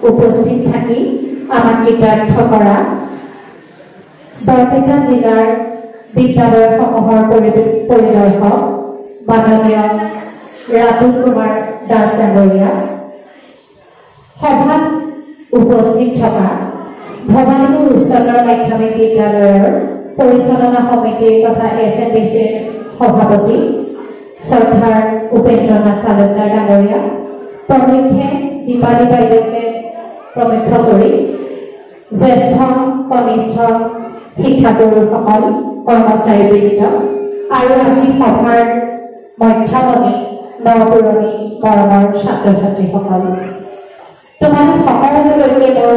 উপস্থিত থাকি আমাক কৃতাৰ্থ কৰা বৰপেটা জিলাৰ বিদ্যালয়সমূহৰ পৰিদৰ্শক মাননীয় ৰাতুল কুমাৰ দাস ডাঙৰীয়া, সভাত উপস্থিত থকা ভৱানীপুৰ উচ্চতৰ মাধ্যমিক বিদ্যালয়ৰ পৰিচালনা সমিতিৰ তথা SMBCৰ সভাপতি শ্ৰদ্ধাৰ উপেন্দ্ৰনাথ তালুকদাৰ ডাঙৰীয়া, প্ৰমুখ্যে দীপালী বাইদেউকে প্ৰমুখ্য কৰি জ্যেষ্ঠ কনিষ্ঠ শিক্ষাগুৰুসকল, কৰ্মচাৰীবৃন্দ আৰু আজি সভাৰ মধ্যমণি নপুৰণি মৰমৰ ছাত্ৰ ছাত্ৰীসকল, তোমালোক সকলোলৈকে মোৰ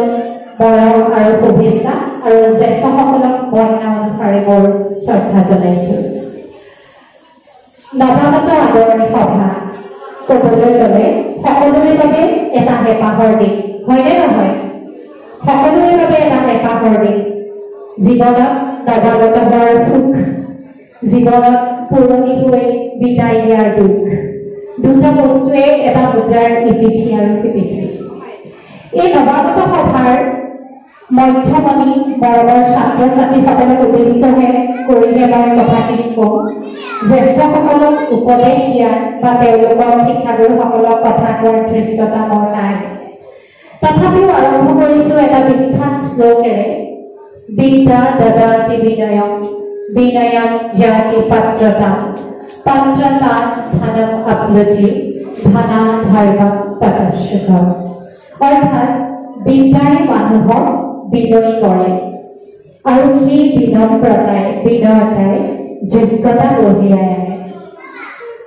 মৰম আৰু শুভেচ্ছা আৰু জ্যেষ্ঠসকলক বৰ্ণনা অনুসাৰে মোৰ শ্ৰদ্ধা জনাইছোঁ। নৱাগত আদৰণি সভা ক'বলৈ গ'লে সকলোৰে বাবে এটা হেঁপাহৰ দিন, হয়নে নহয়? সকলোৰে বাবে এটা হেঁপাহৰ দিন। জীৱনত নৱাগত হোৱাৰ সুখ, জীৱনত পুৰণি হৈ বিদায় দিয়াৰ দুখ, দুটা বস্তুৱে এটা মুদ্ৰাৰ ইপিঠি আৰু সিপিঠি। এই নৱাগত সভাৰ মধ্যমণি মৰমৰ ছাত্ৰ ছাত্ৰীসকলক উদ্দেশ্যহে কৰিহে মই কথাখিনি কওঁ। জ্যেষ্ঠসকলক উপদেশ দিয়া বা তেওঁলোকৰ শিক্ষাগুৰুসকলক কথা কোৱাৰ ধৃষ্টতা মোৰ নাই। তথাপিও আৰম্ভ কৰিছোঁ এটা বিখ্যাত শ্লোকেৰে, বিদ্যা দদাতি বিনয়ম, বিনয়ম জ্ঞাতি পাত্ৰতা, পাত্ৰতা ধনম আপ্লুতি, ধনা ধৰ্মম ততঃসুখম। অৰ্থাৎ বিদ্যাই মানুহক বিনয়ী কৰে আৰু সেই বিনয়তাই যোগ্যতা কঢ়িয়াই আনে।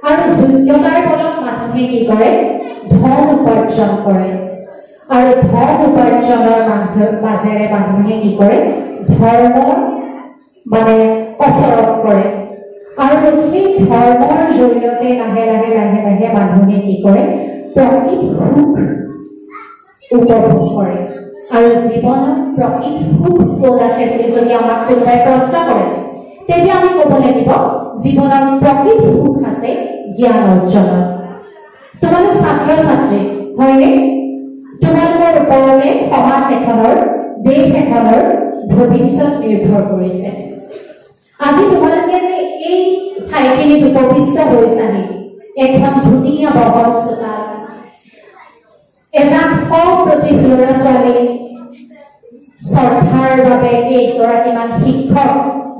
আৰু যোগ্যতাৰ ফলত মানুহে কি কৰে? ধন উপাৰ্জন কৰে। আৰু ধন উপাৰ্জনৰ মাজেৰে মানুহে কি কৰে? ধৰ্মৰ প্ৰচাৰ কৰে। আৰু সেই ধৰ্মৰ জৰিয়তে লাহে লাহে মানুহে কি কৰে? প্ৰকৃত সুখ উপভোগ কৰে। আৰু জীৱনত প্ৰকৃত সুখ ক'ত আছে বুলি যদি আমাক কোনোবাই প্ৰশ্ন কৰে, তেতিয়া আমি ক'ব লাগিব জীৱনৰ প্ৰকৃত সুখ আছে জ্ঞান অৰ্জনত তোমালোক ছাত্ৰ ছাত্ৰী হয়নে তোমালোকৰ ওপৰতে সমাজ এখনৰ দেশ এখনৰ ভৱিষ্যত নিৰ্ভৰ কৰিছে আজি তোমালোকে যে এই ঠাইখিনিত উপবিষ্ট হৈছাহি এখন ধুনীয়া বহল চোতাল এজাক সপ্ৰতিভ ল'ৰা ছোৱালী শ্ৰদ্ধাৰ বাবে কেইগৰাকীমান শিক্ষক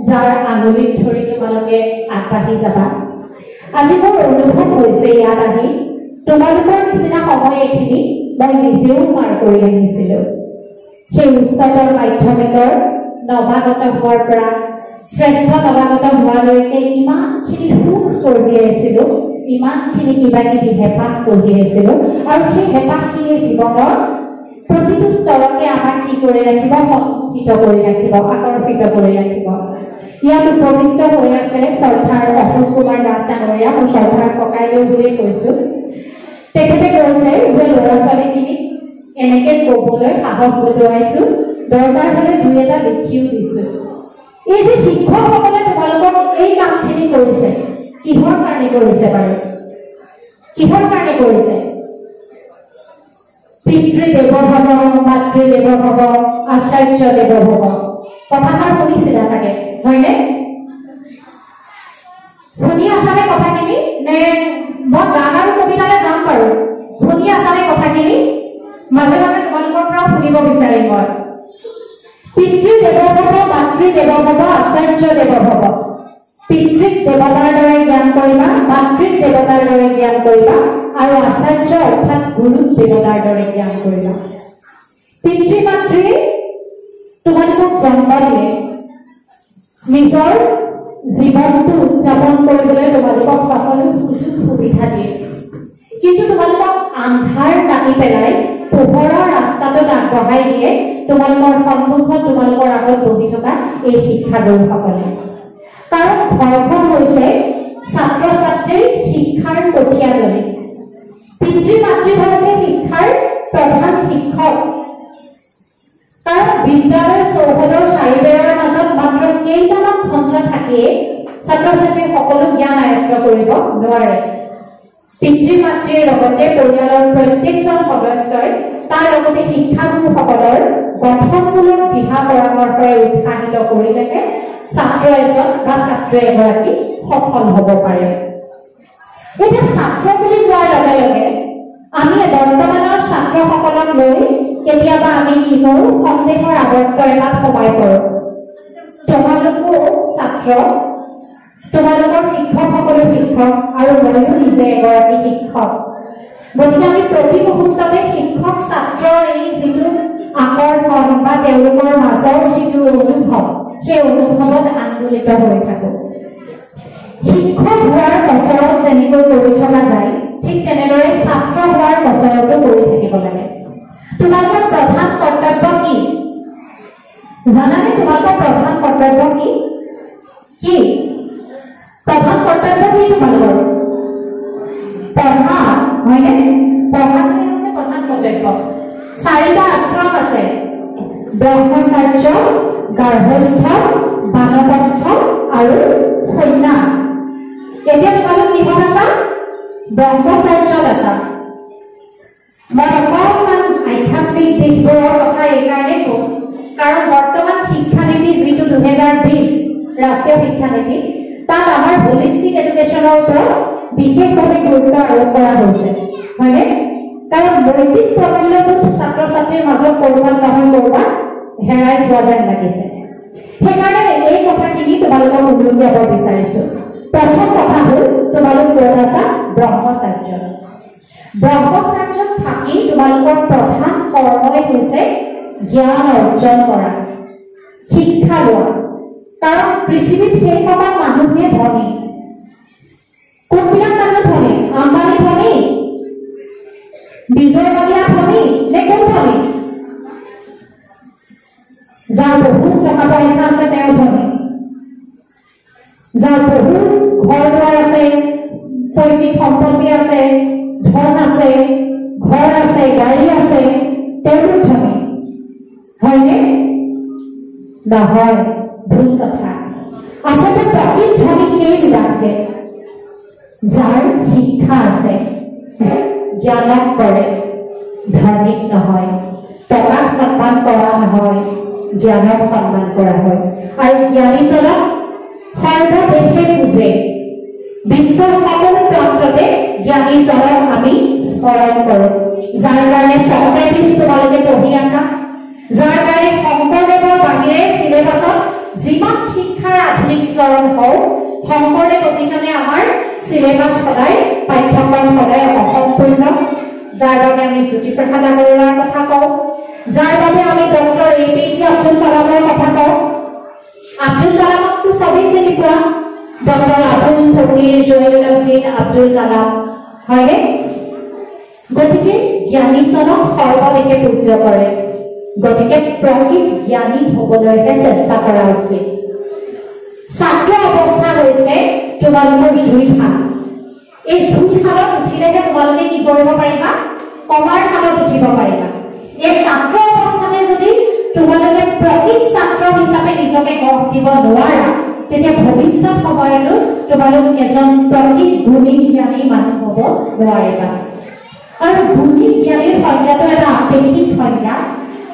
যাৰ আঙুলিত ধৰি তোমালোকে আগবাঢ়ি যাবা আজি মোৰ অনুভৱ হৈছে ইয়াত আহি তোমালোকৰ নিচিনা সময় এইখিনি মই নিজেও পাৰ কৰি আহিছিলোঁ সেই উচ্চতৰ মাধ্যমিকৰ নৱাগত হোৱাৰ পৰা শ্ৰেষ্ঠ নৱাগত হোৱালৈকে ইমানখিনি সুখ কঢ়িয়াইছিলোঁ ইমানখিনি কিবা কিবি হেঁপাহ কঢ়িয়াইছিলোঁ আৰু সেই হেঁপাহখিনিয়ে জীৱনৰ প্ৰতিটো স্তৰতে আমাক কি কৰি ৰাখিব সংকুচিত কৰি ৰাখিব আকৰ্ষিত কৰি ৰাখিব ইয়াত উপবিষ্ট হৈ আছে শ্ৰদ্ধাৰ অশোক কুমাৰ দাস ডাঙৰীয়া মই শ্ৰদ্ধাৰ ককাইদেউ বুলিয়ে কৈছোঁ তেখেতে কৈছে যে ল'ৰা ছোৱালীখিনিক এনেকৈ ক'বলৈ সাহস বটোৱাইছোঁ দৰকাৰ হ'লে দুই এটা লিখিও দিছোঁ এই যে শিক্ষকসকলে তোমালোকক এই কামখিনি কৰিছে কিহৰ কাৰণে কৰিছে বাৰু কিহৰ কাৰণে কৰিছে পিতৃ দেৱ ভৱ মাতৃ দেৱ ভৱ আচাৰ্য দেৱ ভৱ কথাষাৰ শুনিছিলা চাগে হয়নে শুনি আছানে কথাখিনি নে মই গান আৰু কবিতালৈ যাম বাৰু শুনি আছানে কথাখিনি মাজে মাজে তোমালোকৰ পৰা শুনিব বিচাৰিম মই পিতৃ দেৱ ভৱ মাতৃ দেৱ ভৱ আচাৰ্য দেৱ ভৱ পিতৃক দেৱতাৰ দৰে জ্ঞান কৰিবা মাতৃক দেৱতাৰ দৰে জ্ঞান কৰিবা আৰু আচাৰ্য অৰ্থাৎ গুৰুক দেৱতাৰ দৰে জ্ঞান কৰিবা পিতৃ মাতৃয়ে তোমালোকক জন্ম দিয়ে নিজৰ জীৱনটো উদযাপন কৰিবলৈ তোমালোকক সকলো সুযোগ সুবিধা দিয়ে কিন্তু তোমালোকক আন্ধাৰ কাটি পেলাই পোহৰৰ ৰাস্তাটোত আগবঢ়াই দিয়ে তোমালোকৰ সন্মুখত তোমালোকৰ আগত বহি থকা এই শিক্ষাগুৰুসকলে কাৰণ ঘৰখন হৈছে ছাত্ৰ ছাত্ৰীৰ শিক্ষাৰ কঠীয়াতলী পিতৃ মাতৃ হৈছে শিক্ষাৰ প্ৰধান শিক্ষক কাৰণ বিদ্যালয় চৌহদৰ চাৰিবেৰৰ মাজত মাত্ৰ কেইটামান খণ্ড থাকিয়ে ছাত্ৰ ছাত্ৰীৰ সকলো জ্ঞান আয়ত্ত কৰিব নোৱাৰে পিতৃ মাতৃৰ লগতে পৰিয়ালৰ প্ৰত্যেকজন সদস্যই তাৰ লগতে শিক্ষাগুৰুসকলৰ গঠনমূলক দিহা পৰামৰ্শৰে উৎসাহিত কৰিলেহে ছাত্ৰ এজন বা ছাত্ৰী এগৰাকী সফল হ'ব পাৰে এতিয়া ছাত্ৰ বুলি কোৱাৰ লগে লগে আমি বৰ্তমানৰ ছাত্ৰসকলক লৈ কেতিয়াবা আমি কি কৰোঁ সন্দেহৰ আৱৰ্ত এটাত সোমাই পৰোঁ তোমালোকো ছাত্ৰ তোমালোকৰ শিক্ষকসকলো শিক্ষক আৰু ময়ো নিজে এগৰাকী শিক্ষক গতিকে আমি প্ৰতি মুহূৰ্ততে শিক্ষক ছাত্ৰৰ এই যিটো আকৰ্ষণ বা তেওঁলোকৰ মাজৰ যিটো অনুভৱ সেই অনুভৱত আন্দোলিত হৈ থাকোঁ শিক্ষক হোৱাৰ কচৰত যেনেকৈ কৰি থকা যায় ঠিক তেনেদৰে ছাত্ৰ হোৱাৰ কচৰতো কৰি থাকিব লাগে তোমালোকৰ প্ৰধান কৰ্তব্য কি জানানে তোমালোকৰ প্ৰধান কৰ্তব্য কি কি প্ৰধান কৰ্তব্য কি তোমালোকৰ পঢ়া হয়নে পঢ়াটোৱে হৈছে প্ৰধান কৰ্তব্য চাৰিটা আশ্ৰম আছে ব্ৰহ্মচাৰ্য গাৰ্হস্থ বানপ্ৰস্থ আৰু সন্ন্যাস এতিয়া তোমালোক কিহত আছা ব্ৰহ্মচাৰ্যত আছা মই অকণমান আধ্যাত্মিক দিশবোৰৰ কথা এইকাৰণে কওঁ কাৰণ বৰ্তমান শিক্ষানীতি যিটো 2020 ৰাষ্ট্ৰীয় শিক্ষানীতি তাত আমাৰ হোলিষ্টিক এডুকেশ্যনৰ ওপৰত বিশেষভাৱে গুৰুত্ব আৰোপ কৰা হৈছে হয়নে কাৰণ নৈতিক প্ৰমূল্যবোধ ছাত্ৰ ছাত্ৰীৰ মাজত ক'ৰবাত নহয় ক'ৰবাত হেৰাই যোৱা যেন লাগিছে সেইকাৰণে এই কথাখিনি তোমালোকক উল্লেখ কৰিব বিচাৰিছোঁ প্ৰথম কথা হ'ল তোমালোক ক'ত আছা ব্ৰহ্মচাৰ্যত থাকি তোমালোকৰ প্ৰধান কৰ্মই হৈছে জ্ঞান অৰ্জন কৰা শিক্ষা লোৱা কাৰণ পৃথিৱীত সেই সময় মানুহে ধনী কোনবিলাক মানুহ ধনী আম্বানী ধনী বিজয় মালিয়া ধনী নে কোন ধনী যাৰ বহুত টকা পইচা আছে তেওঁ ধনী যাৰ বহুত ঘৰ দুৱাৰ আছে পৈতৃক সম্পত্তি আছে ধন আছে ঘৰ আছে গাড়ী আছে তেওঁলোক ধনী হয়নে নহয় ভুল কথা আচলতে প্ৰকৃত ধনী সেইবিলাকে যাৰ শিক্ষা আছে, জ্ঞান লাভ কৰে, ধাৰ্মিক নহয়, টকাক সন্মান কৰা নহয়, জ্ঞানক সন্মান কৰা হয়। আৰু জ্ঞানীজনক সৰ্বদেশে বুজে, বিশ্বৰ সকলো প্ৰান্ততে জ্ঞানীজনক আমি স্মৰণ কৰোঁ। যাৰ কাৰণে চক্ৰেটিছ তোমালোকে পঢ়ি আছা, যাৰ কাৰণে শংকৰদেৱৰ বাহিৰে চিলেবাছত যিমান শিক্ষাৰ আধুনিকীকৰণ হওক, শংকৰদেৱ অবিহনে আমাৰ চিলেবাছ সদায় পাঠ্যক্ৰম সদায় অসম্পূৰ্ণ। যাৰ বাবে আমি জ্যোতিপ্ৰসাদ আগৰৱালাৰ কথা কওঁ, যাৰ বাবে আমি ডক্টৰ APJ আব্দুল কালামৰ কথা কওঁ। আব্দুল কালামকতো সবেই চিনি পোৱা, ডক্টৰ আব্দুল ফকিৰ জয়নুদ্দিন আব্দুল কালাম, হয়নে? গতিকে জ্ঞানীজনক সৰ্বদেশে পূজ্য কৰে। গতিকে প্ৰকৃত জ্ঞানী হ'বলৈহে চেষ্টা কৰা উচিত। ছাত্ৰ অৱস্থা হৈছে তোমালোকৰ জুইশাল। এই জুইশালত উঠিলেহে তোমালোকে কি কৰিব পাৰিবা? কমাৰ শালত উঠিব পাৰিবা। এই ছাত্ৰ অৱস্থাতে যদি তোমালোকে প্ৰকৃত ছাত্ৰ হিচাপে নিজকে গঢ় দিব নোৱাৰা, তেতিয়া ভৱিষ্যত সময়তো তোমালোক এজন প্ৰকৃত গুণী জ্ঞানী মানুহ হ'ব নোৱাৰিবা। আৰু গুণী জ্ঞানীৰ সংজ্ঞাটো এটা আপেক্ষিক সংজ্ঞা,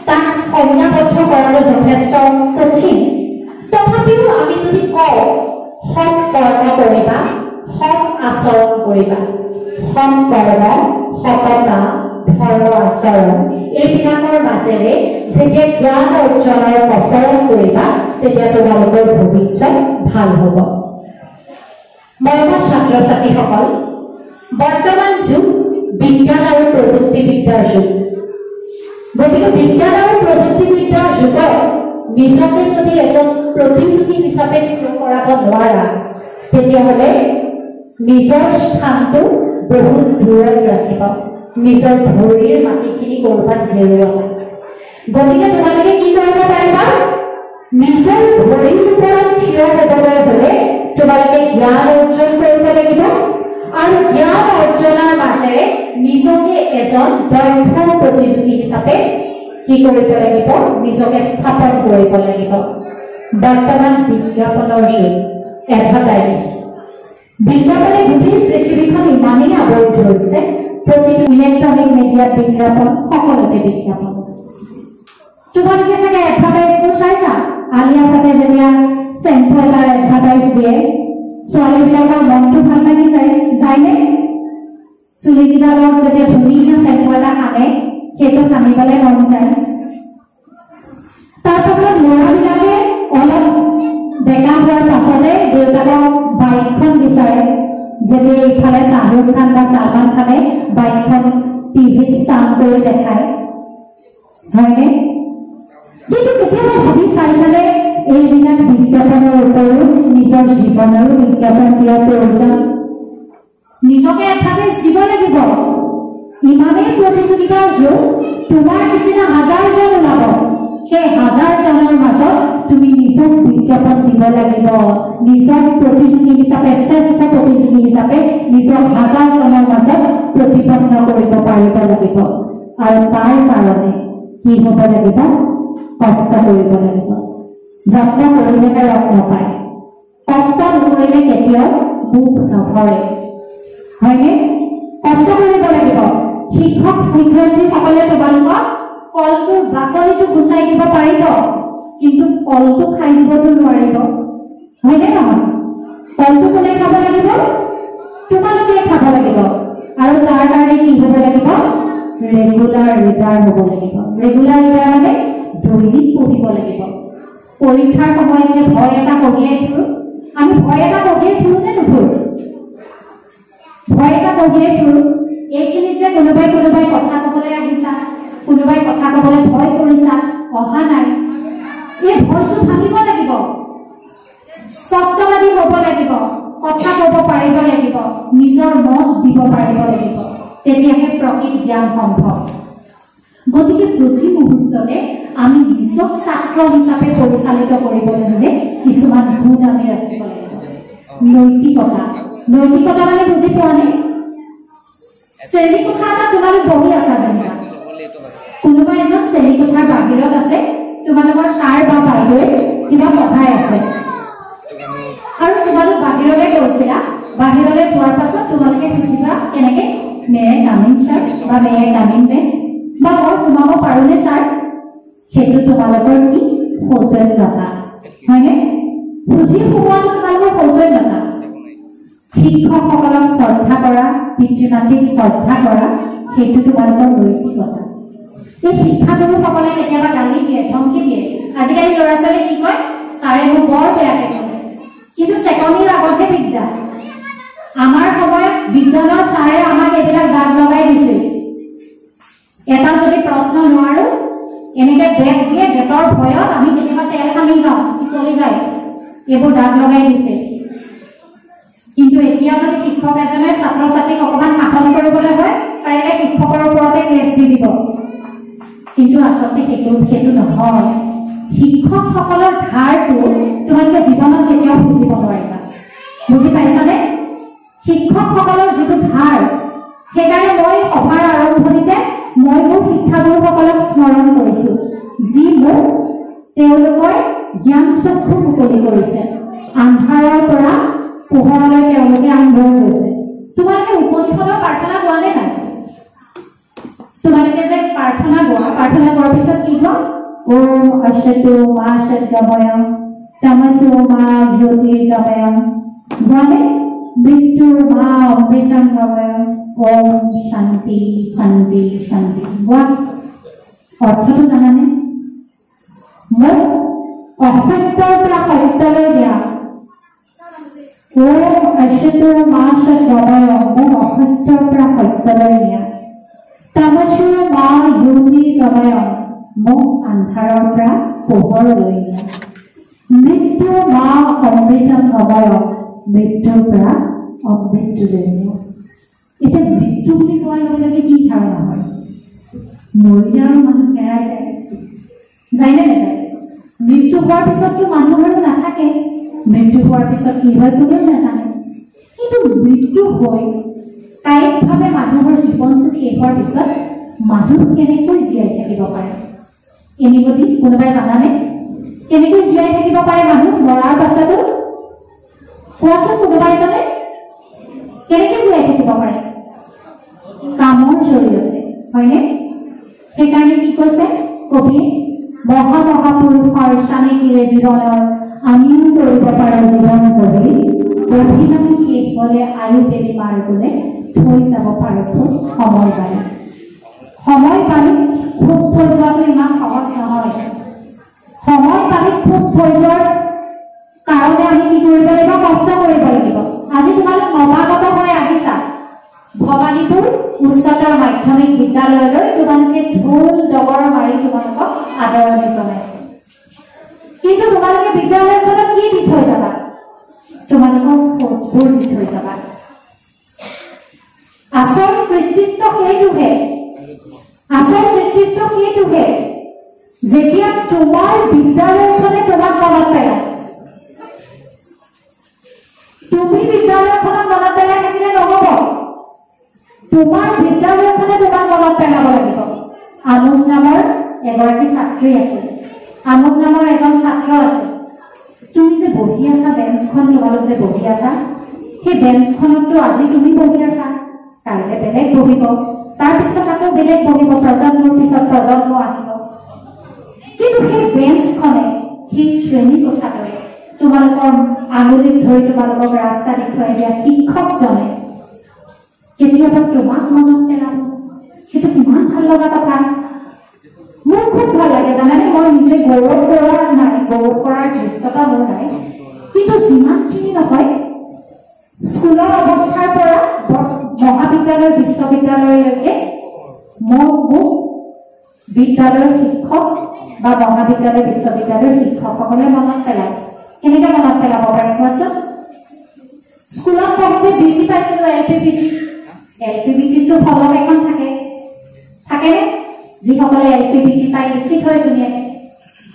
তাক সংজ্ঞাবদ্ধ কৰাটো যথেষ্ট কঠিন। তথাপিও আমি যদি কওঁ সৎ কৰ্ম কৰিবা, সৎ আচৰণ কৰিবা, সৎ কৰ্ম, সততা, ধৰ্ম আচৰণ, এইবিলাকৰ মাজেৰে যেতিয়া জ্ঞান অৰ্জনৰ প্ৰচলন কৰিবা, তেতিয়া তোমালোকৰ ভৱিষ্যত ভাল হ'ব। মৰমৰ ছাত্ৰ ছাত্ৰীসকল, বৰ্তমান যুগ বিজ্ঞান আৰু প্ৰযুক্তিবিদ্যাৰ যুগ। গতিকে বিজ্ঞান আৰু প্ৰযুক্তিবিদ্যাৰ যুগত নিজকে যদি এজন প্ৰতিযোগী হিচাপে থিয় কৰাব নোৱাৰা, তেতিয়াহ'লে নিজৰ স্থানটো বহুত দূৰত ৰাখিব, নিজৰ ভৰিৰ মাটিখিনি ক'ৰবাত হেৰুৱাব। গতিকে তোমালোকে কি কৰিব পাৰিবা? নিজৰ ভৰিৰ ওপৰত থিয় হ'বলৈ হ'লে তোমালোকে জ্ঞান অৰ্জন কৰিব লাগিব, আৰু জ্ঞান অৰ্জনৰ মাজেৰে নিজকে এজন দক্ষ প্ৰতিযোগী হিচাপে কি কৰিব লাগিব? নিজকে স্থাপন কৰিব লাগিব। বৰ্তমান বিজ্ঞাপনৰ যুগ, এডভাৰটাইজ। বিজ্ঞাপনে গোটেই পৃথিৱীখন ইমানেই আৱৰি ধৰিছে, প্ৰতিটো ইলেক্ট্ৰনিক মিডিয়াত বিজ্ঞাপন, সকলোতে বিজ্ঞাপন। তোমালোকে চাগে এডভাৰটাইজবোৰ চাইছা? আলিয়া ভাটে যেতিয়া চেম্পু এটাৰ এডভাৰটাইজ দিয়ে, ছোৱালীবিলাকৰ মনটো ভাল লাগি যায়নে? চুলিকেইডালত যেতিয়া ধুনীয়া চেম্পু এটা সানে, সেইটো সানিবলৈ মন যায়। তাৰপাছত ল'ৰাবিলাকে অলপ ডেকা হোৱাৰ পাছতে দেউতাকক বাইকখন বিচাৰে, যেতিয়া ইফালে শ্বাহৰুখ খান বা ছালমান খানে বাইকখন টিভিত ষ্টাৰ্ট কৰি দেখায়, হয়নে? কিন্তু কেতিয়াবা ভাবি চাইছানে এইবিলাক বিজ্ঞাপনৰ ওপৰত নিজৰ জীৱনৰো বিজ্ঞাপন দিয়াৰ প্ৰয়োজন? নিজকে এডভাৰটাইজ দিব লাগিব। ইমানেই প্ৰতিযোগিতাৰ যুগ, তোমাৰ নিচিনা হাজাৰজন ওলাব, সেই হাজাৰজনৰ মাজত তুমি নিজক বিজ্ঞাপন দিব লাগিব। নিজক প্ৰতিযোগী হিচাপে, শ্ৰেষ্ঠ প্ৰতিযোগী হিচাপে নিজক হাজাৰজনৰ মাজত প্ৰতিপন্ন কৰিব পাৰিব লাগিব। আৰু তাৰ কাৰণে কি হ'ব লাগিব? কষ্ট কৰিব লাগিব। যত্ন কৰিলেহে ৰস নাপায়, কষ্ট নকৰিলে কেতিয়াও মুখ নভৰে, হয়নে? কষ্ট কৰিব লাগিব। শিক্ষক শিক্ষয়িত্ৰীসকলে তোমালোকক কলটোৰ বাকলিটো গুচাই দিব পাৰিব, কিন্তু কলটো খাই দিবতো নোৱাৰিব, হয়নে নহয়? কলটো কোনে খাব লাগিব? তোমালোকে খাব লাগিব। আৰু তাৰ কাৰণে কি হ'ব লাগিব? ৰেগুলাৰ ৰিডাৰ হ'ব লাগিব। ৰেগুলাৰ ৰিডাৰ মানে দৈনিক পঢ়িব লাগিব। পৰীক্ষাৰ সময়ত যে ভয় এটা কঢ়িয়াই ফুৰো, আমি ভয় এটা কঢ়িয়াই ফুৰো নে নুফুৰো? ভয় এটা কঢ়িয়াই ফুৰো। এইখিনিত যে কোনোবাই কথা ক'বলৈ আহিছা, কোনোবাই কথা ক'বলৈ ভয় কৰিছা, অহা নাই, এই ভয়টো ভাঙিব লাগিব। স্পষ্টবাদী হ'ব লাগিব, কথা ক'ব পাৰিব লাগিব, নিজৰ মত দিব পাৰিব লাগিব, তেতিয়াহে প্ৰকৃত জ্ঞান সম্ভৱ। গতিকে প্ৰতি মুহূৰ্ততে আমি নিজক ছাত্ৰ হিচাপে পৰিচালিত কৰিবলৈ হ'লে কিছুমান গুণ আমি ৰাখিব লাগিব। নৈতিকতা। নৈতিকতা মানে বুজি পোৱা নে? শ্ৰেণীকোঠা এটা তোমালোক বহি আছা যেনিবা, কোনোবা এজন শ্ৰেণীকোঠাৰ বাহিৰত আছে, তোমালোকৰ ছাৰ বা বাইদেৱে কিবা পঢ়াই আছে। বাহিৰলৈ গৈছিলা বাহিৰলৈ যোৱাৰ পাছত তোমালোকে সুধিবা কেনেকে মে কামিং ছাৰ বা মে কামিং মে বা মই সোমাব পাৰোঁনে ছাৰ সেইটো তোমালোকৰ কি সৌজন্যতা হয়নে বুজি সোমোৱাটো তোমালোকৰ সৌজন্যতা শিক্ষকসকলক শ্ৰদ্ধা কৰা পিতৃ মাতৃক শ্ৰদ্ধা কৰা সেইটো তোমালোকৰ নৈতিকতা এই শিক্ষাগুৰুসকলে কেতিয়াবা গালি দিয়ে ধমকি দিয়ে আজিকালি ল'ৰা ছোৱালীয়ে কি কয় ছাৰে মোক বৰ বেয়াকে কয় কিন্তু ছেকেণ্ডৰ আগতহে বিদ্যা আমাৰ সময়ত বিজ্ঞানৰ ছাৰে আমাক এইবিলাক দাগ লগাই দিছিল এটা যদি প্ৰশ্ন নোৱাৰো এনেকে বেগ দিয়ে বেটৰ ভয়ত আমি কেতিয়াবা তেল সানি যাওঁ পিছলি যায় এইবোৰ দাগ লগাই দিছে কিন্তু এতিয়া যদি শিক্ষক এজনে ছাত্ৰ ছাত্ৰীক অকণমান শাসন কৰিবলৈ হয় পাৰিলে শিক্ষকৰ ওপৰতে কেছ দি দিব কিন্তু আচলতে সেইটো নহয় শিক্ষকসকলৰ ধাৰটো তোমালোকে জীৱনত কেতিয়াও বুজিব নোৱাৰিবা বুজি পাইছানে শিক্ষকসকলৰ যিটো ধাৰ সেইকাৰণে মই সভাৰ আৰম্ভণিতে মই মোৰ শিক্ষাগুৰুসকলক স্মৰণ কৰিছো যি মোক তেওঁলোকৰ জ্ঞান চক্ষু মুকলি কৰিছে আন্ধাৰৰ পৰা পোহৰলৈ তেওঁলোকে আৰম্ভ কৰিছে তোমালোকে উপনিষদৰ প্ৰাৰ্থনা গোৱা নে নাই তোমালোকে যে প্ৰাৰ্থনা গোৱাৰ পিছত কি হয় ওম অশ্বতু মা সদ্গময়ম তমসো মা জ্যোতিৰ্গময়ম গোৱানে মৃত্যুৰ মা অমৃতংগময়ম ওম শান্তি শান্তি শান্তি গোৱা অৰ্থটো জানানে মোক অসত্যৰ পৰা সত্যলৈ দিয়া ওম অশ্বতু মা সদ্গময়ম মোক অসত্যৰ পৰা সত্যলৈ দিয়া তমসো মা জ্যোতিৰ্গময়ম মোক আন্ধাৰৰ পৰা পোহৰলৈ নিয়া মৃত্যু মা অমৃতংগময়ম মৃত্যুৰ পৰা অমৃত্যুলৈ নিয়া এতিয়া মৃত্যু বুলি কোৱাৰ লগে লগে কি ধাৰণা হয় মৰিলে আৰু মানুহ হেৰাই যায়নে নাযায় মৃত্যু হোৱাৰ পিছততো মানুহ আৰু নাথাকে মৃত্যু হোৱাৰ পিছত কি হয় কোনেও নাজানে কিন্তু মৃত্যু হৈ কায়িকভাৱে মানুহৰ জীৱনটো শেষ হোৱাৰ পিছত মানুহ কেনেকৈ জীয়াই থাকিব পাৰে এনিবডি কোনোবাই জানানে কেনেকৈ জীয়াই থাকিব পাৰে মানুহ মৰাৰ পাছতো কোৱাচোন কোনোবাই জানে কেনেকৈ জীয়াই থাকিব পাৰে কামৰ জৰিয়তে হয়নে সেইকাৰণে কি কৈছে কবি মহাপুৰুষৰ স্বামীকিৰে জীৱনৰ আমিও কৰিব পাৰোঁ জীৱন কৰি অভিনয় শেষ হ'লে আয়ু দেৱী মাৰ বোলে থৈ যাব পাৰোঁ খোজ সময় পানী খোজ থৈ যোৱাটো ইমান সহজ নহয় সময় পানী খোজ থৈ যোৱাৰ কাৰণে আমি কি কৰিব লাগিব কষ্ট কৰিব লাগিব আজি তোমালোক নৱাগত হৈ আহিছা ভৱানীপুৰ উচ্চতৰ মাধ্যমিক বিদ্যালয়লৈ তোমালোকে ঢোল ডগৰ মাৰি তোমালোকক আদৰণি জনাইছে কিন্তু তোমালোকে বিদ্যালয়খনত কি দি থৈ যাবা তোমালোকক খোজবোৰ দি থৈ যাবা আচল কৃতিত্ব সেইটোহে যেতিয়া তোমাৰ বিদ্যালয়খনে তোমাক মনত পেলায় তুমি বিদ্যালয়খনক মনত পেলাই থাকিলে নহব তোমাৰ বিদ্যালয়খনে তোমাক মনত পেলাব লাগিব আমুক নামৰ এগৰাকী ছাত্ৰী আছে আমুক নামৰ এজন ছাত্ৰ আছে তুমি যে বহি আছা বেঞ্চখন তোমালোক যে বহি আছা সেই বেঞ্চখনতো আজি তুমি বহি আছা কাইলৈ বেলেগ বহিব তাৰপিছত আকৌ বেলেগ বহিব প্ৰজন্মৰ পিছত প্ৰজন্ম আহিব কিন্তু সেই বেঞ্চখনে সেই শ্ৰেণী কোঠাটোৱে তোমালোকৰ আঙুলিত ধৰি তোমালোকক ৰাস্তা দেখুৱাই দিয়া শিক্ষকজনে কেতিয়াবা তোমাক মনত পেলাব সেইটো কিমান ভাল লগা কথা মোৰ খুব ভাল লাগে জানানে মই নিজে গৌৰৱ কৰাৰ ধৃষ্টতা মোৰ নাই কিন্তু যিমানখিনি নহয় স্কুলৰ অৱস্থাৰ পৰা মহাবিদ্যালয় বিশ্ববিদ্যালয়লৈকে মোক বিদ্যালয়ৰ শিক্ষক বা মহাবিদ্যালয় বিশ্ববিদ্যালয়ৰ শিক্ষকসকলে মনত পেলায় কেনেকৈ মনত পেলাব পাৰে কোৱাচোন স্কুলত পঢ়োঁতে ডিগ্ৰী পাইছিলোঁ এলপিবিটিতো ফলক এখন থাকেনে যিসকলে এলপিবিটি পাই লিখি থৈ ধুনীয়াকৈ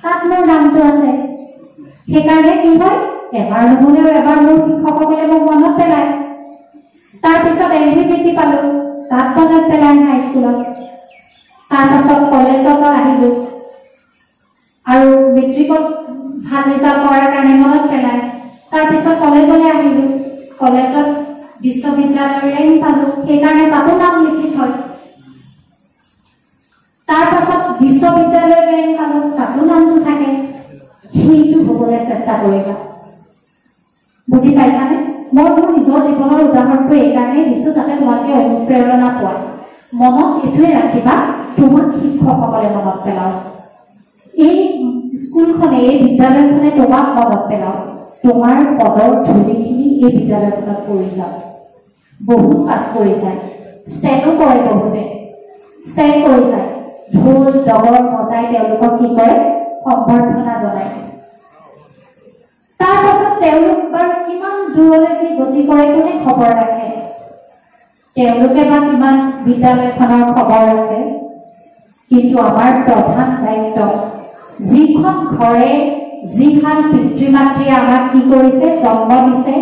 তাত মোৰ নামটো আছে সেইকাৰণে কি হয় এবাৰ নহ'লেও এবাৰ মোৰ শিক্ষকসকলে মোক মনত পেলায় তাৰপিছত এলপিবিটি পালোঁ তাত মনত পেলায় হাইস্কুলত তাৰপাছত কলেজত আহিলোঁ আৰু মেট্ৰিকত ভাল ৰিজাল্ট কৰাৰ কাৰণে মনত পেলায় তাৰপিছত পিছত কলেজলৈ আহিলোঁ, কলেজত বিশ্ববিদ্যালয়ৰ ৰেংক পালোঁ, সেইকাৰণে তাতো নাম লিখি থয়। তাৰ পাছত বিশ্ববিদ্যালয়ৰ ৰেংক পালোঁ, তাতো নামটো থাকে। সেইটো হ'বলৈ চেষ্টা কৰিবা। বুজি পাইছানে? মই মোৰ নিজৰ জীৱনৰ উদাহৰণটো এইকাৰণেই দিছোঁ যাতে তোমালোকে অনুপ্ৰেৰণা পোৱা। মনত এইটোৱে ৰাখিবা, তোমাক শিক্ষকসকলে মনত পেলাওক, এই স্কুলখনে, এই বিদ্যালয়খনে তোমাক মনত পেলাওক। তোমাৰ পদৰ ধূলিখিনি এই বিদ্যালয়খনত পৰি যাওক। বহুত পাছ কৰি যায়, ষ্টেণ্ডো কৰে, বহুতে ষ্টেণ্ড কৰি যায়, ঢোল ডগৰ বজাই তেওঁলোকক কি কৰে, সম্বৰ্ধনা জনায়। তাৰ পাছত তেওঁলোক বাৰু কিমান দূৰলৈকে গতি কৰে কোনে খবৰ ৰাখে? তেওঁলোকে বা কিমান বিদ্যালয়খনৰ খবৰ ৰাখে? কিন্তু আমাৰ প্ৰধান দায়িত্ব, যিখন ঘৰে যিখন পিতৃ মাতৃয়ে আমাক কি কৰিছে, জন্ম দিছে,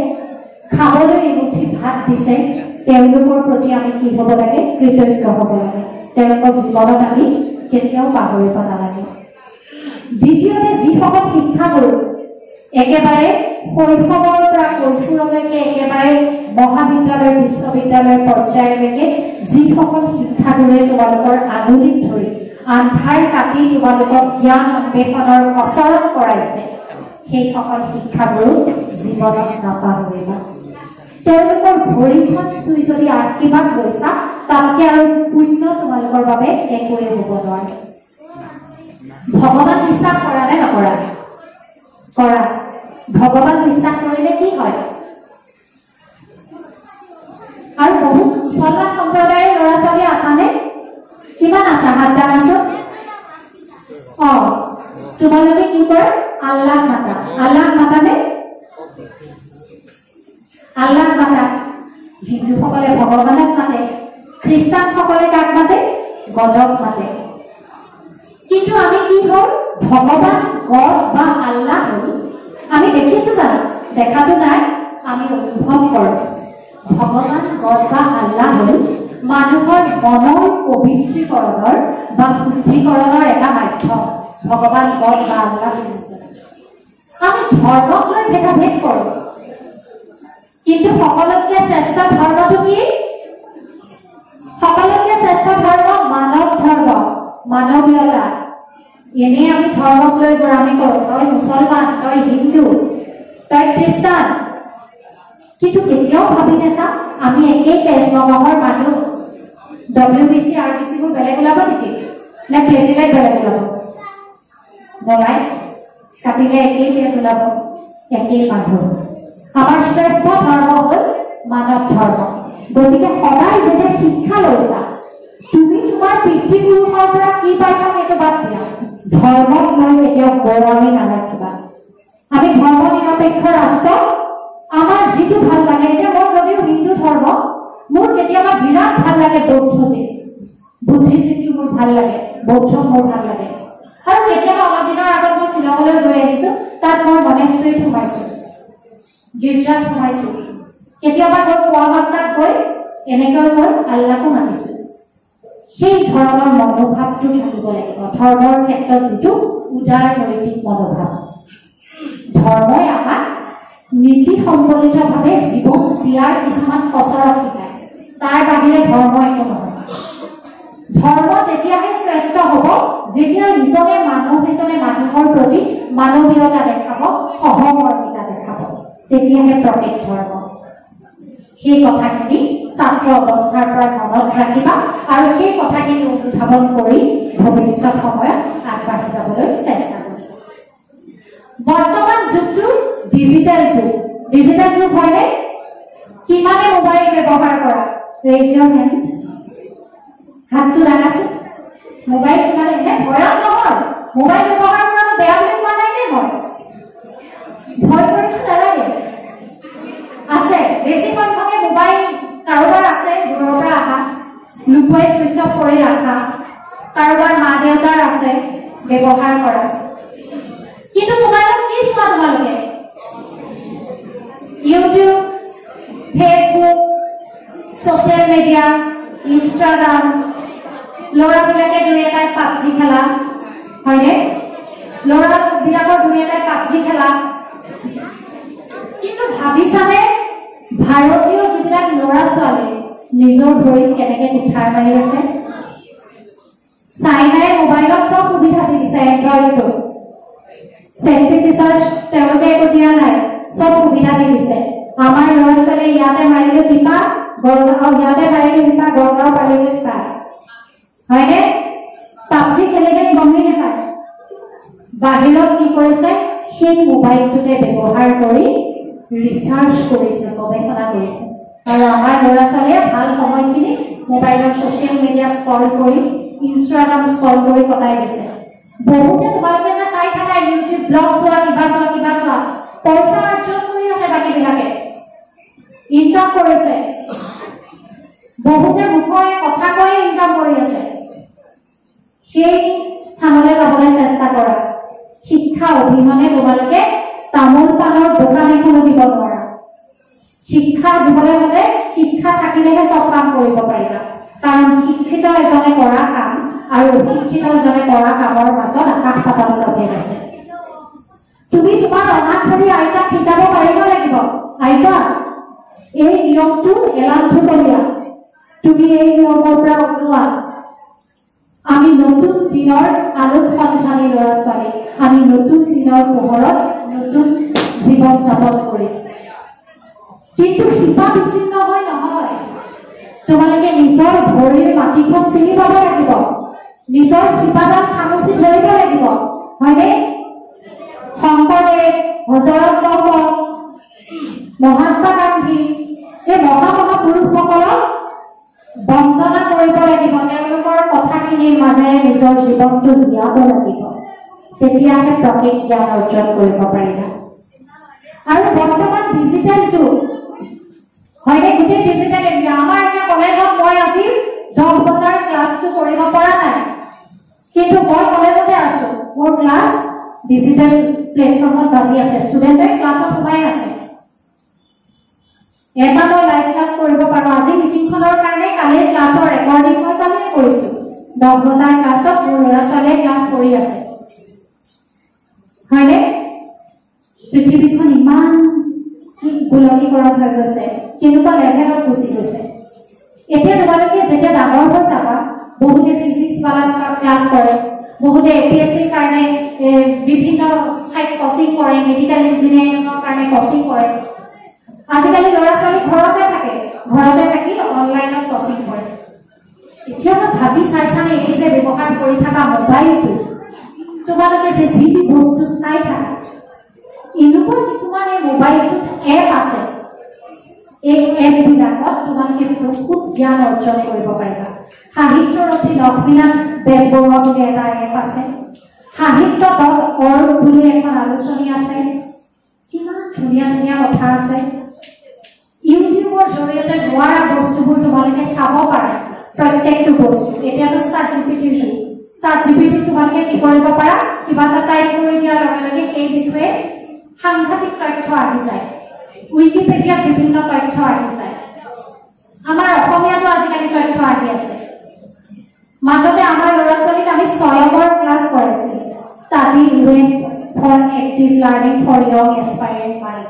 খাবলৈ এমুঠি ভাত দিছে, তেওঁলোকৰ প্ৰতি আমি কি হ'ব লাগে, কৃতজ্ঞ হ'ব লাগে। তেওঁলোকক জীৱনত আমি কেতিয়াও পাহৰিব নালাগে। দ্বিতীয়তে, যিসকল শিক্ষাগুৰু একেবাৰে শৈশৱৰ পৰা কৈশোৰলৈকে একেবাৰে মহাবিদ্যালয় বিশ্ববিদ্যালয় পৰ্যায়লৈকে যিসকল শিক্ষাগুৰুৱে তোমালোকৰ আঙুলিত ধৰি আন্ধাৰ কাটি তোমালোকক জ্ঞান অন্বেষণৰ কচৰৎ কৰাইছে, সেইসকল শিক্ষাগুৰু জীৱনত নাপাহৰিবা। তেওঁলোকৰ ভৰিখন চুই যদি আশীৰ্বাদ লৈছা, তাতকৈ আৰু পুণ্য তোমালোকৰ বাবে একোৱে হ'ব নোৱাৰে। ভগৱান বিশ্বাস কৰা নে নকৰা? কৰা। ভগৱান বিশ্বাস কৰিলে কি হয়? আৰু বহুত মুছলমান সম্প্ৰদায়ৰ ল'ৰা ছোৱালী আছানে? কিমান আছা? হাত দাঙাচোন। তোমালোকে কি কৰা? আল্লাহ মাতা। আল্লাহ মাতানে? আল্লাহ মাতা। হিন্দুসকলে ভগৱানক মাতে, খ্ৰীষ্টানসকলে কাক মাতে? গডক মাতে। কিন্তু আমি কি হ'ল? ভগৱান গড বা আল্লাহ হ'ল আমি দেখিছো জানো? দেখাটো নাই, আমি অনুভৱ কৰোঁ। ভগৱান গড বা আল্লাহ হ'ল মানুহৰ মনৰ পবিত্ৰীকৰণৰ বা শুদ্ধিকৰণৰ এটা মাধ্যম। ভগৱান গড বা আল্লাহ বুলিছে। আমি ধৰ্মক লৈ ভেদাভেদ কৰোঁ, কিন্তু সকলোতকৈ শ্ৰেষ্ঠ ধৰ্মটো কি? সকলোতকৈ শ্ৰেষ্ঠ ধৰ্ম মানৱ ধৰ্ম, মানৱীয়তা। এনেই আমি ধৰ্মক লৈ গোড়ামি কৰোঁ, তই মুছলমান, তই হিন্দু, তই খ্ৰীষ্টান, কিন্তু কেতিয়াও ভাবি নাছা আমি একেই তেজ মঙহৰ মানুহ। WBC RBCবোৰ বেলেগ ওলাব নেকি? নে প্লেটিলেট বেলেগ ওলাব? নলাই, কাটিলে একেই তেজ ওলাব, একেই মানুহ। আমাৰ শ্ৰেষ্ঠ ধৰ্ম হ'ল মানৱ ধৰ্ম। গতিকে সদায় যেতিয়া শিক্ষা লৈছা, তুমি তোমাৰ পিতৃপুৰুষৰ পৰা কি পাইছা সেইটো বাদ দিয়া, ধৰ্মক লৈ কেতিয়াও গৌৰৱামি নাৰাখিবা। আমি ধৰ্ম নিৰপেক্ষ ৰাষ্ট্ৰ। আমাৰ যিটো ভাল লাগে, এতিয়া মই যদিও হিন্দু ধৰ্ম, মোৰ কেতিয়াবা বিৰাট ভাল লাগে বৌদ্ধজিম, বুদ্ধিজিমটো মোৰ ভাল লাগে, বৌদ্ধ মোৰ ভাল লাগে। আৰু কেতিয়াবা অলপ দিনৰ আগত মই শ্বিলঙলৈ গৈ আহিছোঁ, তাত মই মনেষ্ট্ৰীত সোমাইছোঁ, গীৰ্জাত সোমাইছোঁ। কেতিয়াবা গৈ পুৱামাত্ৰাত গৈ এনেকৈ গৈ আল্লাহকো মাতিছোঁ। সেই ধৰণৰ মনোভাৱটো থাকিব লাগিব। ধৰ্মৰ ক্ষেত্ৰত যিটো উদাৰ নৈতিক মনোভাৱ, ধৰ্মই আমাক নীতি সম্বলিতভাৱে জীৱন জীয়াৰ কিছুমান কচৰৎ শিকায়। তাৰ বাহিৰে ধৰ্ম একো নহয়। ধৰ্ম তেতিয়াহে শ্ৰেষ্ঠ হ'ব যেতিয়া ইজনে মানুহৰ প্ৰতি মানৱীয়তা দেখাব, সহমৰ্মিতা দেখাব, তেতিয়াহে প্ৰকৃত ধৰ্ম। সেই কথাখিনি ছাত্ৰ অৱস্থাৰ পৰা মনত ৰাখিবা আৰু সেই কথাখিনি অনুধাৱন কৰি ভৱিষ্যত সময়ত আগবাঢ়ি যাবলৈ চেষ্টা কৰিবা। বৰ্তমান যুগটো ডিজিটেল যুগ। ডিজিটেল যুগ হয়নে? কিমানে মোবাইল ব্যৱহাৰ কৰা? ৰেইজ ইউৰ হেণ্ড। হাতটো দাঙাচোন। মোবাইল কিমানে? ভয়ত নহয়, মোবাইল ব্যৱহাৰ কৰাটো বেয়া বুলি কোৱা নাই নে? মই ভয় কৰিব নালাগে। আছে বেছি সংখ্যকে মোবাইল কাৰোবাৰ আছে, দূৰৰ পৰা আহা, লুকুৱাই ছুইচ অফ কৰি ৰাখা, কাৰোবাৰ মা দেউতাৰ আছে ব্যৱহাৰ কৰা। কিন্তু মোবাইলত কি চোৱা তোমালোকে? YouTube, Facebook, social media, Instagram, ল'ৰাবিলাকে দুই এটাই পাবজি খেলা, হয়নে? ল'ৰাবিলাকৰ দুই এটাই পাবজি খেলা। কিন্তু ভাৰতীয় যিবিলাক ল'ৰা ছোৱালী নিজৰ ভৰিত কেনেকৈ কুঠাৰ মাৰি আছে। চাইনাই মোবাইলত চব সুবিধা দি দিছে, এণ্ড্ৰইডটো চেফটি ফিচাৰ্ছ তেওঁলোকে একো দিয়া নাই, চব সুবিধা দি দিছে। আমাৰ ল'ৰা ছোৱালী ইয়াতে মাৰিলে টিপা গড়গাঁও, ইয়াতে মাৰিলে টিপা গড়গাঁও পাৰিলে টিপা, হয়নে? পাবজি খেলি খেলি গমেই নাপায়। বাহিৰত কি কৰিছে, সেই মোবাইলটোকে ব্যৱহাৰ কৰি ৰিচাৰ্চ কৰিছে, গৱেষণা কৰিছে। আৰু আমাৰ ল'ৰা ছোৱালীয়ে ভাল সময়খিনি মোবাইলৰ ছ'চিয়েল মিডিয়া স্ক্ৰল কৰি, ইনষ্টাগ্ৰাম স্ক্ৰল কৰি কটাই দিছে। বহুতে তোমালোকে যে চাই থাকা ইউটিউব ব্লগ চোৱা, কিবা চোৱা, পইচা অৰ্জন কৰি আছে, বাকীবিলাকে ইনকাম কৰিছে। বহুতে মুখৰে কথা কৈয়ে ইনকাম কৰি আছে। সেই স্থানলৈ যাবলৈ চেষ্টা কৰা। শিক্ষা অবিহনে তোমালোকে তামোল পাণৰ দোকান এখনো দিব নোৱাৰা। শিক্ষা দিবলৈ হ'লে শিক্ষা থাকিলেহে চব কাম কৰিব পাৰিবা। কাৰণ শিক্ষিত এজনে কৰা কাম আৰু অশিক্ষিত এজনে কৰা কামৰ মাজত আকাশ পাতাল প্ৰভেদ আছে। তুমি তোমাৰ অনাথ ধৰি আইতাক শিকাব পাৰিব লাগিব, আইতা এই নিয়মটো এলানটো কৰিয়া, তুমি এই নিয়মৰ পৰা ওলোৱা। আমি নতুন দিনৰ আলোক সন্ধানী ল'ৰা ছোৱালী, আমি নতুন দিনৰ পোহৰত নতুন জীৱন যাপন কৰিম। কিন্তু শিপা বিচ্ছিন্ন হয় নহয়। তোমালোকে নিজৰ ভৰিৰ মাটিখন চিনি পাব লাগিব, নিজৰ শিপাডাল খামুচি ধৰিব লাগিব, হয়নে? শংকৰদেৱ, হজৰত মহম্মদ, মহাত্মা গান্ধী, এই মহাপুৰুষসকলক বন্দনা কৰিব লাগিব। তেওঁলোকৰ কথাখিনিৰ মাজেৰে নিজৰ জীৱনটো জীয়াব লাগিব, তেতিয়াহে প্ৰকৃত জ্ঞান অৰ্জন কৰিব পাৰিবা। আৰু বৰ্তমান ডিজিটেল যুগ, হয়নে? গোটেই ডিজিটেল ইণ্ডিয়া। আমাৰ এতিয়া কলেজত মই আজি 10 বজাৰ ক্লাছটো কৰিব পৰা নাই, কিন্তু মই কলেজতে আছো, মোৰ ক্লাছ ডিজিটেল প্লেটফৰ্মত বাজি আছে, ষ্টুডেণ্টে ক্লাছত সোমাই আছে। এটা মই লাইভ ক্লাছ কৰিব পাৰোঁ। আজি মিটিংখনৰ কাৰণে কালিৰ ক্লাছৰ ৰেকৰ্ডিং মই কালিয়ে কৰিছোঁ। 10 বজাৰ ক্লাছত মোৰ ল'ৰা ছোৱালীয়ে ক্লাছ কৰি আছে, হয়নে? পৃথিৱীখন ইমান গোলকীকৰণ হৈ গৈছে, কেনেকুৱা লেভেলত গুচি গৈছে। এতিয়া তোমালোকে যেতিয়া ডাঙৰ হৈ যাবা, বহুতে ফিজিক্স বালাৰ ক্লাছ কৰে, বহুতে APSCৰ কাৰণে বিভিন্ন ঠাইত কোচিং কৰে, মেডিকেল ইঞ্জিনিয়াৰিঙৰ কাৰণে কোচিং কৰে। আজিকালি ল'ৰা ছোৱালী ঘৰতে থাকে, ঘৰতে থাকি অনলাইনত কোচিং কৰে। এতিয়া ভাবি চাইছানে, এই যে ব্যৱহাৰ কৰি থকা মোবাইলটো, তোমালোকে যে যি বস্তু চাই থাকা, এনেকুৱা কিছুমান এই মোবাইলটোত এপ আছে। এই এপবিলাকত তোমালোকে বহুত জ্ঞান অৰ্জন কৰিব পাৰিবা। সাহিত্যৰথী লক্ষ্মীনাথ বেজবৰুৱা বুলি এটা এপ আছে, সাহিত্য.org বুলি এখন আলোচনী আছে, কিমান ধুনীয়া ধুনীয়া কথা আছে। ইউটিউবৰ জৰিয়তে নোৱাৰা বস্তুবোৰ তোমালোকে চাব পাৰা, প্ৰত্যেকটো বস্তু। এতিয়াতো ChatGPTৰ যুগ। ChatGPTত তোমালোকে কি কৰিব পাৰা, কিবা এটা টাইপ কৰি দিয়াৰ লগে লগে সেই বিষয়ে সাংঘাতিক তথ্য আহি যায়। উইকিপিডিয়াত বিভিন্ন তথ্য আহি যায়। আমাৰ অসমীয়াতো আজিকালি তথ্য আহি আছে। মাজতে আমাৰ ল'ৰা ছোৱালীক আমি স্বয়মৰ ক্লাছ কৰাইছিলোঁ, study event for active learning for young aspiring mind.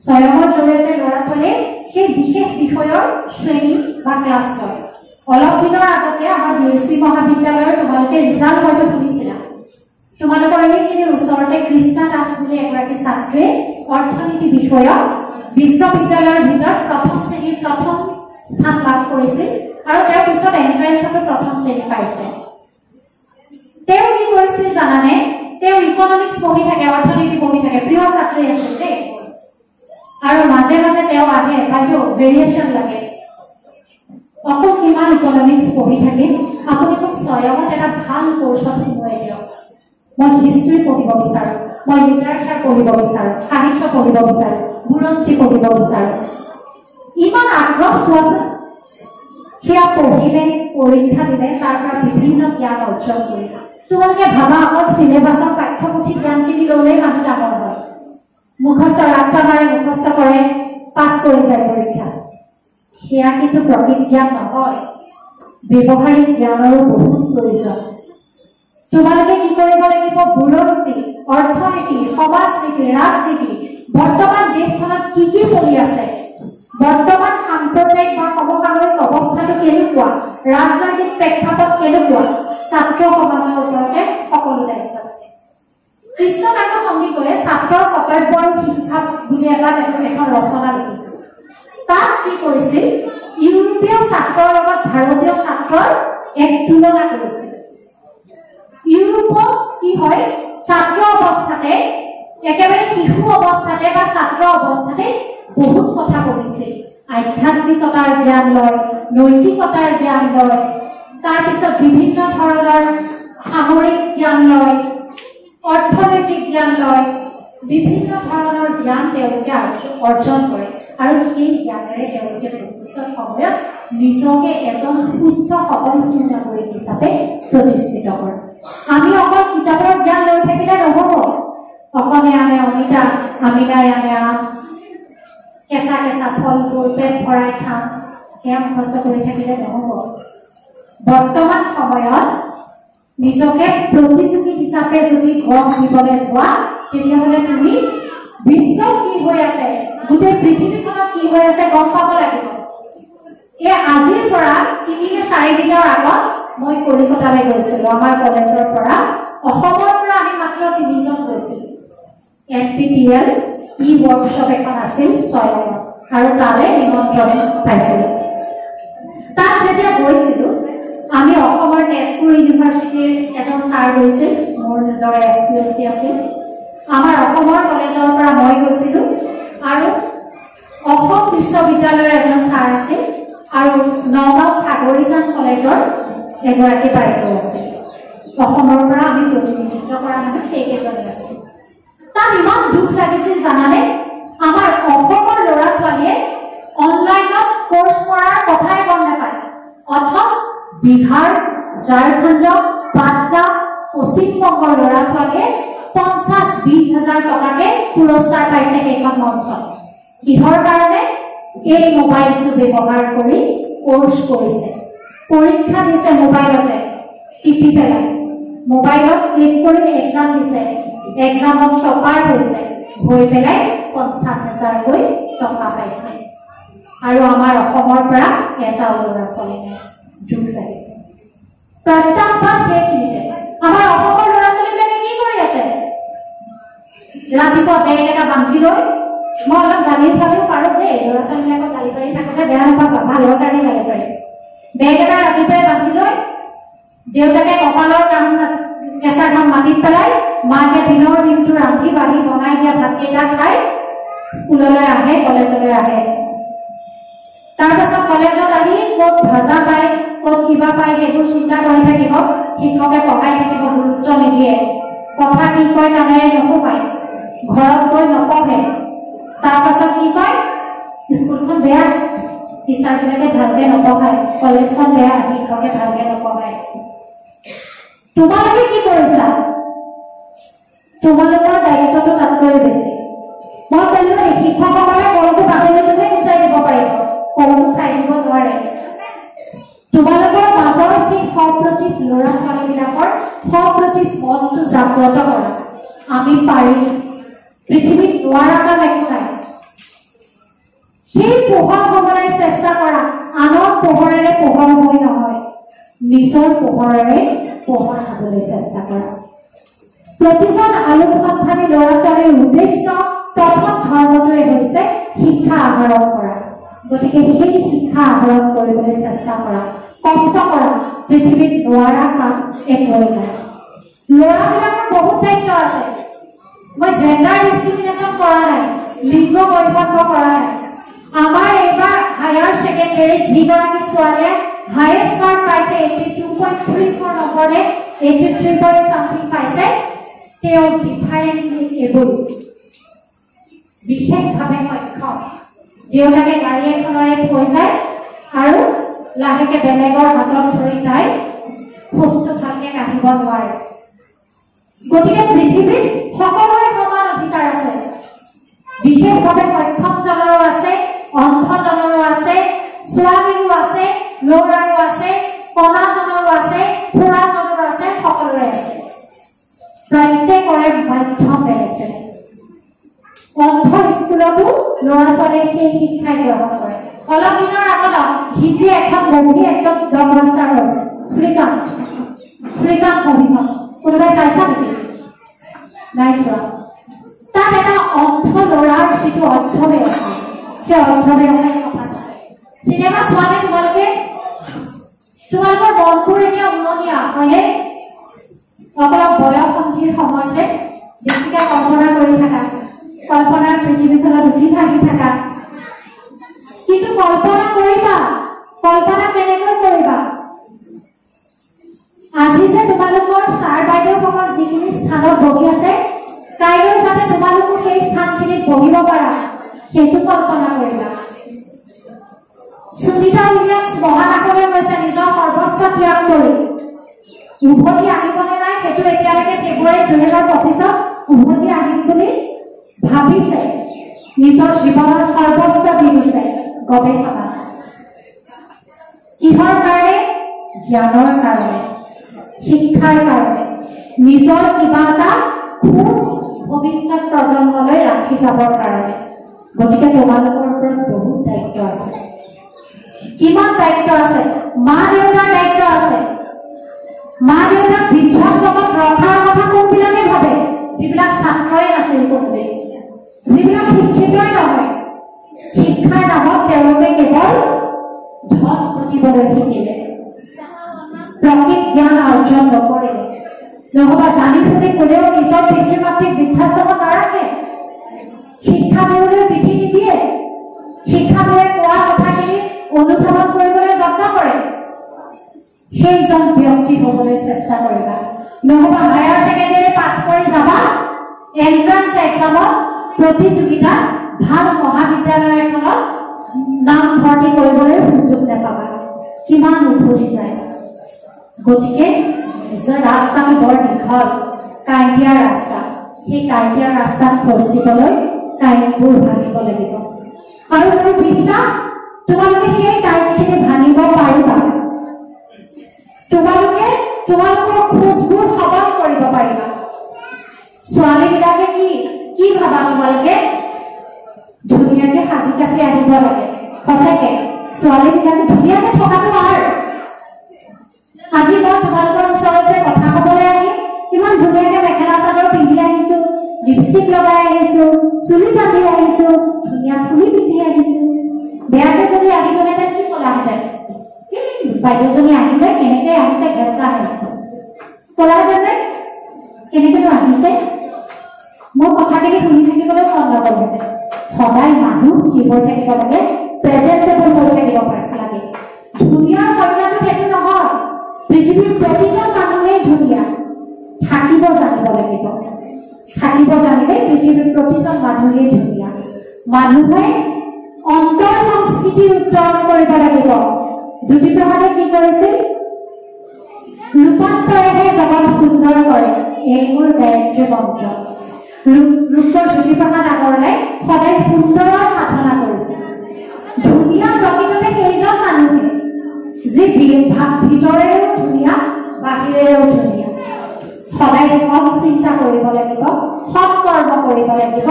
স্বয়মৰ জৰিয়তে ল'ৰা ছোৱালীয়ে সেই বিশেষ বিষয়ৰ শ্ৰেণী বা ক্লাছ লয়। অলপ দিনৰ আগতে আমাৰ BSP মহাবিদ্যালয়ৰ তোমালোকে ৰিজাল্ট হয়তো শুনিছিলা। তোমালোকৰ এইখিনিৰ ওচৰতে কৃষ্ণা দাস বুলি এগৰাকী ছাত্ৰীয়ে অৰ্থনীতি বিষয়ত বিশ্ববিদ্যালয়ৰ ভিতৰত প্ৰথম শ্ৰেণীৰ প্ৰথম স্থান লাভ কৰিছিল আৰু তেওঁৰ পিছত এন্ট্ৰেন্সতো প্ৰথম শ্ৰেণী পাইছে। তেওঁ কি কৰিছিল জানানে? তেওঁ ইকনমিক্স পঢ়ি থাকে, অৰ্থনীতি পঢ়ি থাকে, প্ৰিয় ছাত্ৰী আছিল দেই। আৰু মাজে মাজে তেওঁ আহে, বাইদেউ ভেৰিয়েশ্যন লাগে, অকল কিমান ইকনমিক্স পঢ়ি থাকিম, আপুনি মোক স্বয়মত এটা ভাল কৰ্চত সোমোৱাই দিয়ক। মই হিষ্ট্ৰী পঢ়িব বিচাৰোঁ, মই লিটাৰেচাৰ পঢ়িব বিচাৰোঁ, সাহিত্য পঢ়িব বিচাৰোঁ, বুৰঞ্জী পঢ়িব বিচাৰোঁ। ইমান আগ্ৰহ চোৱাচোন। সেয়া পঢ়িলে, পৰীক্ষা দিলে, তাৰ পৰা বিভিন্ন জ্ঞান অৰ্জন কৰিলে। তোমালোকে ভাবা, অকল চিলেবাছৰ পাঠ্যপুথি জ্ঞানখিনি ল'লেই মানুহ ডাঙৰ হয়। মুখস্থ ৰাখা মাৰে, মুখস্থ কৰে, পাছ কৰি যায় পৰীক্ষা। সেয়া কিন্তু প্ৰকৃত জ্ঞান নহয়, ব্যৱহাৰিক জ্ঞানৰো বহুত প্ৰয়োজন। তোমালোকে কি কৰিব লাগিব? বুৰঞ্জী, অৰ্থনীতি, সমাজনীতি, ৰাজনীতি, বৰ্তমান দেশখনত কি চলি আছে, বৰ্তমান সাম্প্ৰদায়িক বা সমসাময়িক অৱস্থাটো কেনেকুৱা, ৰাজনৈতিক প্ৰেক্ষাপট কেনেকুৱা, ছাত্ৰ সমাজৰ ওপৰতে সকলো দায়িত্ব থাকে। কৃষ্ণকান্ত সন্দিকৈয়ে ছাত্ৰৰ কৰ্তব্য আৰু শিক্ষা বুলি এখন ৰচনা লিখিছিল। তাত কি কৰিছিল, ইউৰোপীয় ছাত্ৰৰ লগত ভাৰতীয় ছাত্ৰৰ এক তুলনা কৰিছিল। ইউৰোপত কি হয়, ছাত্ৰ অৱস্থাতে একেবাৰে শিশু অৱস্থাতে বা ছাত্ৰ অৱস্থাতে বহুত কথা পঢ়িছিল। আধ্যাত্মিকতাৰ জ্ঞান লয়, নৈতিকতাৰ জ্ঞান লয়, তাৰপিছত বিভিন্ন ধৰণৰ সামৰিক জ্ঞান লয়, অৰ্থনৈতিক জ্ঞান লয়, বিভিন্ন ধৰণৰ জ্ঞান তেওঁলোকে অৰ্জন কৰে আৰু সেই জ্ঞানেৰে তেওঁলোকে ভৱিষ্যত সময়ত নিজকে এজন সুস্থ সবল নাগৰিক হিচাপে প্ৰতিষ্ঠিত কৰে। আমি অকল কিতাপৰ জ্ঞান লৈ থাকিলে নহ'ব। অকলে আনে অমিতা, আমিতাই আনে আম, কেঁচা কেঁচা ফলবোৰ পেট ভৰাই খাম, সেয়া মুখস্থ কৰি থাকিলে নহ'ব। বৰ্তমান সময়ত নিজকে প্ৰতিযোগী হিচাপে যদি গঢ় দিবলৈ যোৱা, তেতিয়াহ'লে তুমি বিশ্বত কি হৈ আছে, গোটেই পৃথিৱীখনত কি হৈ আছে গম পাব লাগিব। আজিৰ পৰা 3-4 দিনৰ আগত মই কলিকতালৈ গৈছিলোঁ। আমাৰ কলেজৰ পৰা, অসমৰ পৰা আমি মাত্ৰ 3জন গৈছিলোঁ। NPTEL ৱৰ্কশ্বপ এখন আছিল 6 আৰু তালৈ নিমন্ত্ৰণ পাইছিলোঁ। তাত যেতিয়া গৈছিলোঁ, আমি অসমৰ তেজপুৰ ইউনিভাৰ্চিটিৰ এজন ছাৰ গৈছিল, মোৰ দৰে SPOC আছিল। আমাৰ অসমৰ কলেজৰ পৰা মই গৈছিলোঁ আৰু অসম বিশ্ববিদ্যালয়ৰ এজন ছাৰ আছিল আৰু নগাঁও সাগৰীজান কলেজৰ এগৰাকী বাইদেউ আছিল। অসমৰ পৰা আমি প্ৰতিনিধিত্ব কৰা মানুহ সেইকেইজনে আছিল। তাত ইমান দুখ লাগিছিল জানানে, আমাৰ অসমৰ ল'ৰা ছোৱালীয়ে অনলাইনত কোৰ্চ কৰাৰ কথাই গম নাপায়, অথচ বিহাৰ, ঝাৰখণ্ড, পাটনা, পশ্চিমবংগৰ ল'ৰা ছোৱালীয়ে 50-20 হাজাৰ টকাকে পুৰস্কাৰ পাইছে সেইখন মঞ্চত। কিহৰ কাৰণে? এই মোবাইলটো ব্যৱহাৰ কৰি কোৰ্চ কৰিছে, পৰীক্ষা দিছে মোবাইলতে টিপি পেলাই, মোবাইলত ক্লিক কৰি এক্সাম দিছে, এক্সামত টপাৰ হৈছে, হৈ পেলাই 50,000কৈ টকা পাইছে। আৰু আমাৰ অসমৰ পৰা এটাও ল'ৰা ছোৱালী নাই। দুখ লাগিছে। প্ৰত্যাহ্বান সেইখিনিতে আমাৰ অসমৰ ল'ৰা ছোৱালীবিলাকে কি কৰি আছে? ৰাতিপুৱা বেগ এটা বান্ধি লৈ, মই অলপ গালি চালিও পাৰোঁ দেই, ল'ৰা ছোৱালীবিলাকক গালি পাৰি থাকোঁতে বেয়া নাপাবা, ভালৰ কাৰণে গালি পাৰি। বেগ এটা ৰাতিপুৱাই বান্ধি লৈ, দেউতাকে কপালৰ কাম কেঁচা কাম মাটিত পেলাই, মাকে দিনৰ দিনটো ৰান্ধি বাঢ়ি বনাই দিয়া ভাতকেইটা খাই স্কুললৈ আহে, কলেজলৈ আহে। তাৰপাছত কলেজত আহি ক'ত ভাজা পায়, ক'ত কিবা পায়, সেইবোৰ চিন্তা কৰি থাকিব। শিক্ষকে পঢ়াই থাকিব, গুৰুত্ব নিদিয়ে, কথা কি কয় কাণেৰে নুশুমায়, ঘৰত গৈ নপঢ়ে। তাৰপাছত কি কয়, স্কুলখন বেয়া, টিচাৰবিলাকে ভালকৈ নপঢ়ায়, কলেজখন বেয়া, শিক্ষকে ভালকৈ নপঢ়ায়। তোমালোকে কি কৰিছা? তোমালোকৰ দায়িত্বটো তাতকৈ বেছি। মই ক'লো শিক্ষকসকলে কলটো বাহিৰলৈহে গুচাই দিব পাৰিব, কলটো খাই দিব নোৱাৰে। তোমালোকৰ মাজৰ সেই সপ্ৰতিভ ল'ৰা ছোৱালীবিলাকৰ সপ্ৰতিভ মনটো জাগ্ৰত কৰা। আমি পাৰিম, পৃথিৱীত নোৱাৰা কাম একো নাই। সেই পোহৰ হ'বলৈ চেষ্টা কৰা। আনৰ পোহৰেৰে পোহৰ হৈ নহয়, নিজৰ পোহৰেৰে পোহৰ হ'বলৈ চেষ্টা কৰা। প্ৰতিজন আলোকসন্ধানী ল'ৰা ছোৱালীৰ উদ্দেশ্য প্ৰথম ধৰ্মটোৱে হৈছে শিক্ষা আহৰণ কৰা। গতিকে সেই শিক্ষা আহৰণ কৰিবলৈ চেষ্টা কৰা, কষ্ট কৰা। পৃথিৱীত নোৱাৰা কাম একোৱেই নাই। ল'ৰাবিলাকৰ বহুত দায়িত্ব আছে। মই জেণ্ডাৰ ডিছক্ৰিমিনেশ্যন কৰা নাই, লিংগ বৈষম্য কৰা নাই। আমাৰ এইবাৰ হায়াৰ ছেকেণ্ডেৰীত যিগৰাকী ছোৱালীয়ে হায়েষ্ট মাৰ্ক পাইছে, 82.34 নম্বৰে 83 point something পাইছে, তেওঁ ডিফাৰেণ্টলি এবল, বিশেষভাৱে সক্ষম। দেউতাকে গাড়ী এখনেৰে থৈ যায় আৰু লাহেকে বেলেগৰ হাতত ধৰি তাই খোজটো ভালকে কাঢ়িব নোৱাৰে। গতিকে পৃথিৱীত সকলোৰে সমান অধিকাৰ আছে। বিশেষভাৱে সক্ষমজনৰো আছে, অন্ধজনৰো আছে, ছোৱালীৰো আছে, ল'ৰাৰো আছে, কণাজনৰো আছে, ফুৰাজনৰো আছে, সকলোৰে আছে। প্ৰত্যেকৰে মাধ্যম বেলেগ বেলেগ। অন্ধ স্কুলতো ল'ৰা ছোৱালীয়ে সেই শিক্ষাই গ্ৰহণ কৰে। অলপ দিনৰ আগত হিন্দী এখন মুভি একদম ব্লকবাষ্টাৰ হৈছে, শ্ৰীকান্ত মুভিখন কোনোবাই চাইছা নেকি? নাই চোৱা। তাত এটা অন্ধ ল'ৰাৰ যিটো অৰ্থব্যৱসায়, সেই অৰ্থব্যৱসায়ৰ কথা কৈছে। চিনেমা চোৱানে তোমালোকে? তোমালোকৰ মনবোৰ এতিয়া উমনীয়া হয়নে? অলপ বয়সন্ধিৰ সময় যে বেছিকৈ কল্পনা কৰি থাকা, কল্পনাৰ পৃথিৱীখনত উঠি থাকি থাকা। কিন্তু কল্পনা কৰিবা, কল্পনা কেনেকৈ কৰিবা? আজি যে তোমালোকৰ ছাৰ বাইদেউসকল যিখিনি স্থানত বহি আছে, কাইলৈ যাতে তোমালোকো সেই স্থানখিনিত বহিব পাৰা, সেইটো কল্পনা কৰিবা। সুনিতা উইলিয়ামছ মহানাগৰলৈ গৈছে নিজৰ সৰ্বস্ব ত্যাগ কৰি। উভতি আহিবনে নাই সেইটো এতিয়ালৈকে ফেব্ৰুৱাৰী 2025 উভতি আহিম বুলি ভাবিছে। নিজৰ জীৱনৰ সৰ্বস্ব দি গৈছে গৱেষণা। কিহৰ কাৰণে? জ্ঞানৰ কাৰণে, শিক্ষাৰ কাৰণে, নিজৰ কিবা এটা খোজ ভৱিষ্যত প্ৰজন্মলৈ ৰাখি যাবৰ কাৰণে। গতিকে তোমালোকৰ ওপৰত বহুত দায়িত্ব আছে। কিমান দায়িত্ব আছে? মা দেউতাৰ দায়িত্ব আছে। মা দেউতাক বৃদ্ধাশ্ৰমত ৰখাৰ কথা কোনবিলাকে ভাবে? যিবিলাক ছাত্ৰই আছিল কোনবে, যিবিলাক শিক্ষিতই নহয়। শিক্ষাৰ নামত তেওঁলোকে কেৱল ধন ঘটিবলৈ শিকিলে, প্ৰকৃত জ্ঞান অৰ্জন নকৰিলে। নহবা জানি শুনি কোনেও নিজৰ পিতৃ মাতৃক বৃদ্ধাশ্ৰমত নাৰাখে। শিক্ষাগুৰুলৈ পিঠি নিদিয়ে। শিক্ষাগুৰুৱে কোৱা কথাখিনি অনুধাৱন কৰিবলৈ যত্ন কৰে। সেইজন ব্যক্তি হ'বলৈ চেষ্টা কৰিবা। নহবা হায়াৰ ছেকেণ্ডেৰী পাছ কৰি যাবা, এন্ট্ৰান্স এক্সামত প্ৰতিযোগিতা ভাল মহাবিদ্যালয় এখনত নাম ভৰ্তি কৰিবলৈ সুযোগ নাপাবা। কিমান উভতি যায়। গতিকে ৰাস্তাটো বৰ দীঘল, কাঁইটীয়া ৰাস্তা। সেই কাঁইটীয়া ৰাস্তাত খোজ দিবলৈ কাঁইটবোৰ ভাঙিব লাগিব। আৰু মোৰ বিশ্বাস তোমালোকে সেই কাঁইটখিনি ভাঙিব পাৰিবা। তোমালোকৰ খোজবোৰ সবল কৰিব পাৰিবা। ছোৱালীবিলাকে কি ভাবা? তোমালোকে ধুনীয়াকে সাজি কাচি আহিব লাগে। সঁচাকে ছোৱালীবিলাকে ধুনীয়াকে থকাটো ভাল। আজি মই তোমালোকৰ ওচৰত যে কথা ক'বলৈ আহি ইমান ধুনীয়াকে মেখেলা চাদৰ পিন্ধি আহিছো, লিপষ্টিক লগাই আহিছো, চুলি বান্ধি আহিছো, ধুনীয়া ফুলি পিন্ধি আহিছো। বেয়াকে যদি আহিবলেহেঁতেন কি ক'লাহেঁতেন? বাইদেউজনী আহিলে কেনেকে আহিছে গেছটা আহিছে ক'লাহেঁতেন নে? কেনেকেনো আহিছে? মোৰ কথাখিনি শুনি থাকিবলৈ মন নগ'লহেঁতেন। সদায় মানুহ কি হৈ থাকিব লাগে? প্ৰেজেণ্টেবল হৈ থাকিব লাগে। ধুনীয়াৰ সংজ্ঞাটো সেইটো নহয়। পৃথিৱীৰ প্ৰতিজন মানুহেই ধুনীয়া। থাকিব জানিব লাগিব। থাকিব জানিলে পৃথিৱীৰ প্ৰতিজন মানুহেই ধুনীয়া। মানুহে অন্তৰ সংস্কৃতি উত্তৰণ কৰিব লাগিব। জ্যোতিপ্ৰসাদে কি কৰিছিল? ৰূপান্তৰেহে জগত সুন্দৰ কৰে, এইবোৰ গায়ত্ৰী মন্ত্ৰ। ৰূপৰ জ্যোতিপ্ৰসাদ আগৰৱালাই সদায় সুন্দৰৰ সাধনা কৰিছিল। ধুনীয়া প্ৰকৃততে সেইজন মানুহে যি ভিতৰেও ধুনীয়া, বাহিৰেও ধুনীয়া। সদায় সৎ চিন্তা কৰিব লাগিব, সৎ কৰ্ম কৰিব লাগিব,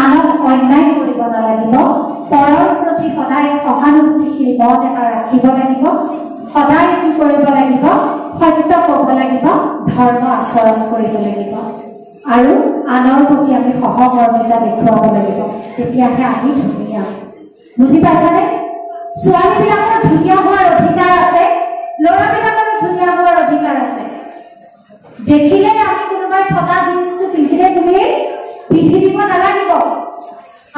আনক অন্যায় কৰিব নালাগিব, পৰৰ প্ৰতি সদায় সহানুভূতিশীল মন এটা ৰাখিব লাগিব, সদায় কি কৰিব লাগিব? সত্য ক'ব লাগিব, ধৰ্ম আচৰণ কৰিব লাগিব, আৰু আনৰ প্ৰতি আমি সহমৰ্মিতা দেখুৱাব লাগিব। তেতিয়াহে আমি ধুনীয়া। বুজি পাইছানে? ছোৱালীবিলাকৰ ধুনীয়া হোৱাৰ অধিকাৰ আছে, ল'ৰাবিলাকৰো ধুনীয়া হোৱাৰ অধিকাৰ আছে। দেখিলে আমি কোনোবাই ফটা জিন্সটো পিন্ধিলে তুমি পিন্ধি দিব নালাগিব।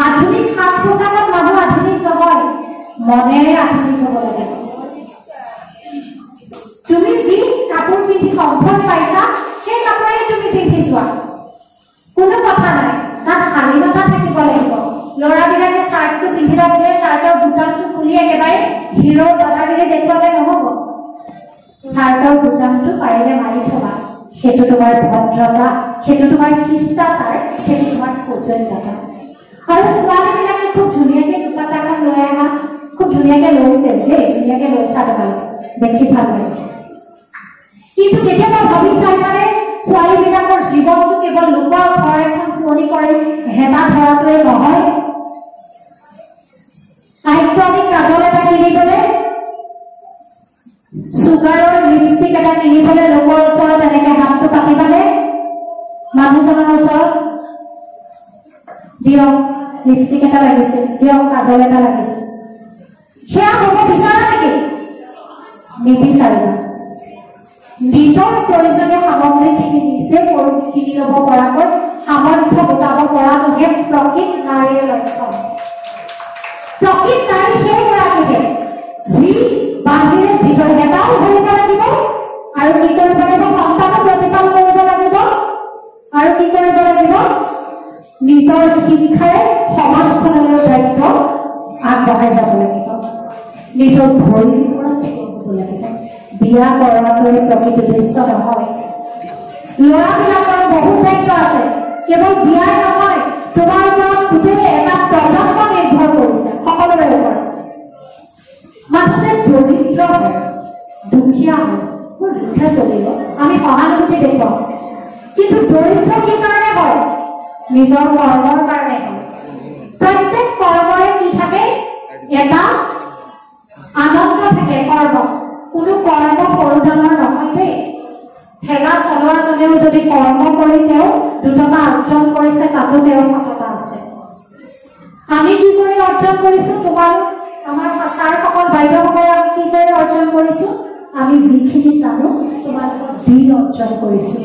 আধুনিক সাজ পোছাকত মানুহ আধুনিক নহয়, মনেৰে আধুনিক হ'ব লাগিব। তুমি যি কাপোৰ পিন্ধি কমফৰ্ট পাইছা সেই কাপোৰে তুমি পিন্ধি যোৱা, কোনো কথা নাই। তাত শালীনতা থাকিব লাগিব। ল'ৰাবিলাকে চাৰ্টটো পিন্ধি থাকিলে চাৰ্টৰ বুটামটো খুলি একেবাৰে হিৰোৰ দাদাগিৰি দেখুৱালে নহ'ব। চাৰ্টৰ বুটামটো পাৰিলে মাৰি থবা। সেইটো তোমাৰ ভদ্ৰতা, সেইটো তোমাৰ শিষ্টাচাৰ, সেইটো তোমাৰ সৌজন্যতা। আৰু ছোৱালীবিলাকে খুব ধুনীয়াকে দুপাটাখন লৈ আহা, খুব ধুনীয়াকে লৈছে দেই, ধুনীয়াকে লৈছা তোমালোকে, দেখি ভাল লাগিছে। কিন্তু কেতিয়াবা ভাবি চাইছানে ছোৱালীবিলাকৰ জীৱনটো কেৱল লোকৰ ঘৰ এখন শুৱনি কৰি হেতা ধৰাটোৱে কৰাটোৱে নহয় আইকনিক কাজল এটা কিনিবলৈ সুগাৰৰ লিপষ্টিক এটা কিনিবলৈ লোকৰ ওচৰত এনেকৈ হাতটো পাতিবানে মানুহজনৰ ওচৰত দিয়ক লিপষ্টিক এটা লাগিছে দিয়ক কাজল এটা লাগিছে সেয়া হ'ব বিচাৰা নেকি নিবিচাৰিবা নিজৰ প্ৰয়োজনীয় সামগ্ৰীখিনি নিজে কিনি ল'ব পৰাকৈ সামৰ্থ্য গোটাব পৰাটোহে প্ৰকৃত নাৰীৰ লক্ষণ প্ৰকৃত নাৰী সেইগৰাকীহে যি বাহিৰে ভিতৰত এটাও ধৰিব লাগিব আৰু কি কৰিব লাগিব সন্তানো প্ৰতিপাল কৰিব লাগিব আৰু কি কৰিব লাগিব নিজৰ শিক্ষাৰে সমাজখনলৈ দায়িত্ব আগবঢ়াই যাব লাগিব নিজৰ ভৰিৰ ওপৰত থিয় হ'ব লাগিব বিয়া কৰাটোৱে প্ৰকৃত উদ্দেশ্য নহয় ল'ৰাবিলাকৰ বহুত দায়িত্ব আছে কেৱল বিয়াই নহয় তোমাৰ ওপৰত গোটেই এটা প্ৰজন্ম নিৰ্ভৰ কৰিছে সকলোৰে ওপৰত মানুহ যে দৰিদ্ৰ হয় দুখীয়া হয় মোৰ দুখীয়া চলিব আমি সহানুভূতি দেখুৱাওঁ কিন্তু দৰিদ্ৰ কি কাৰণে হয় নিজৰ কৰ্মৰ কাৰণে হয় প্ৰত্যেক কৰ্মৰে কি থাকে এটা আনন্দ থাকে কৰ্ম কোনো কৰ্ম সৰু ডাঙৰ নহয় দেই ঠেলা চলোৱাজনেও যদি কৰ্ম কৰি তেওঁ দুটকা অৰ্জন কৰিছে তাতো তেওঁৰ সফলতা আছে আমি কি কৰি অৰ্জন কৰিছো তোমালোক আমাৰ ছাৰসকল বাইদেউসকলে আমি কি কৰি অৰ্জন কৰিছো আমি যিখিনি জানো তোমালোকক দি অৰ্জন কৰিছো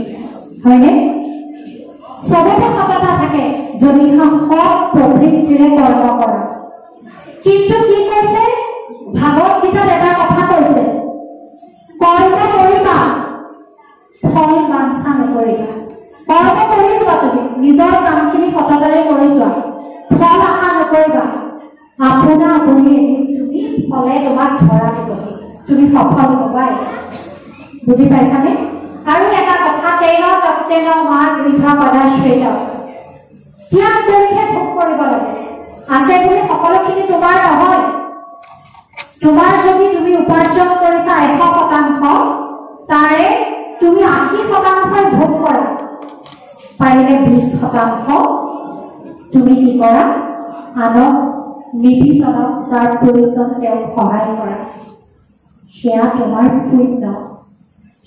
হয়নে চবতে সফলতা থাকে যদি সৎ প্ৰবৃত্তিৰে কৰ্ম কৰা কিন্তু কি কৈছে ভাগৱত গীতাত এটা কথা কৈছে কৰ্ম কৰিবা ফল বাঞ্ছা নকৰিবা কৰ্ম কৰি যোৱা তুমি নিজৰ কামখিনি সততাৰে কৰি যোৱা ফল আশা নকৰিবা আপোনা আপুনি তুমি ফলে তোমাক ধৰা দিব তুমি সফল হ'বাই বুজি পাইছানে আৰু এটা কথা তেল মাৰ বৃদ্ধা পদাশ্ৰিত ত্যাগ কৰিহে ভোগ কৰিব লাগে আছে বুলি সকলোখিনি তোমাৰ নহয় তোমাৰ যদি তুমি উপাৰ্জন কৰিছা 100% তাৰে তুমি 80% ভোগ কৰা পাৰিলে 20% তুমি কি কৰা আনক নিবিচাৰক যাৰ প্ৰয়োজন তেওঁক সহায় কৰা সেয়া তোমাৰ পুণ্য